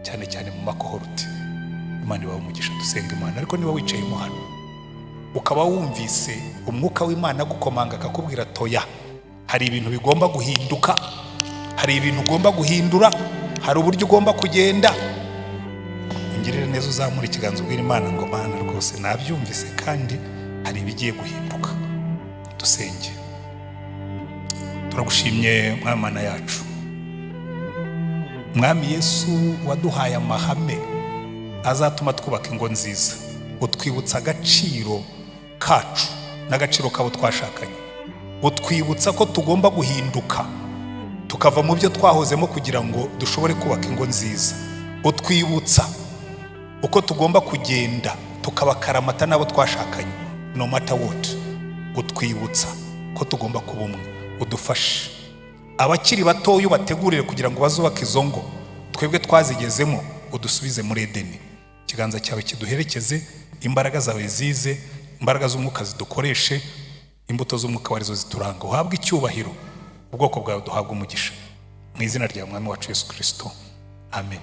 cyane cyane mu makohorti. Imana ibahe umugisha. Dusenga Imana. Ariko niba wicayemo hano ukaba wumvise umwuka w'Imana gukomanga akakubwira toya, hari ibintu bigomba guhinduka, hari ibintu ugomba guhindura, hari uburyo ugomba kugenda, ungirire neza uzamura ikiganza ubwira Imana ngo Mana rwose nabyumvise kandi hari ibigiye guhinduka. Dusenge. Turagushimye Mana yacu, Mwami Yesu waduhaye amahame azatuma twubaka ingo nziza, utwibutsa agaciro kacu n'agaciro kabo twashakanye, utwibutsa ko tugomba guhinduka tukava mu byo twahozemo kugira ngo dushobore kubaka ingo nziza, utwibutsa uko tugomba kugenda tukabakaramata n'abo twashakanye no matter what, utwibutsa ko tugomba kuba umwe. Udufashe abakiri batoya ubategurire kugira ngo bazubake izo ngo twebwe twazigezemo, udusubize muri Edeni. Ikiganza cyawe kiduherekeze, imbaraga zawe zize, imbaraga z'umwuka zidukoreshe, imbuto z'umwuka warizo zituranga. Uhabwe icyubahiro, ubwoko bwawe duhabwe umugisha, mu izina rya Mwami wacu Yesu Kristo, amen.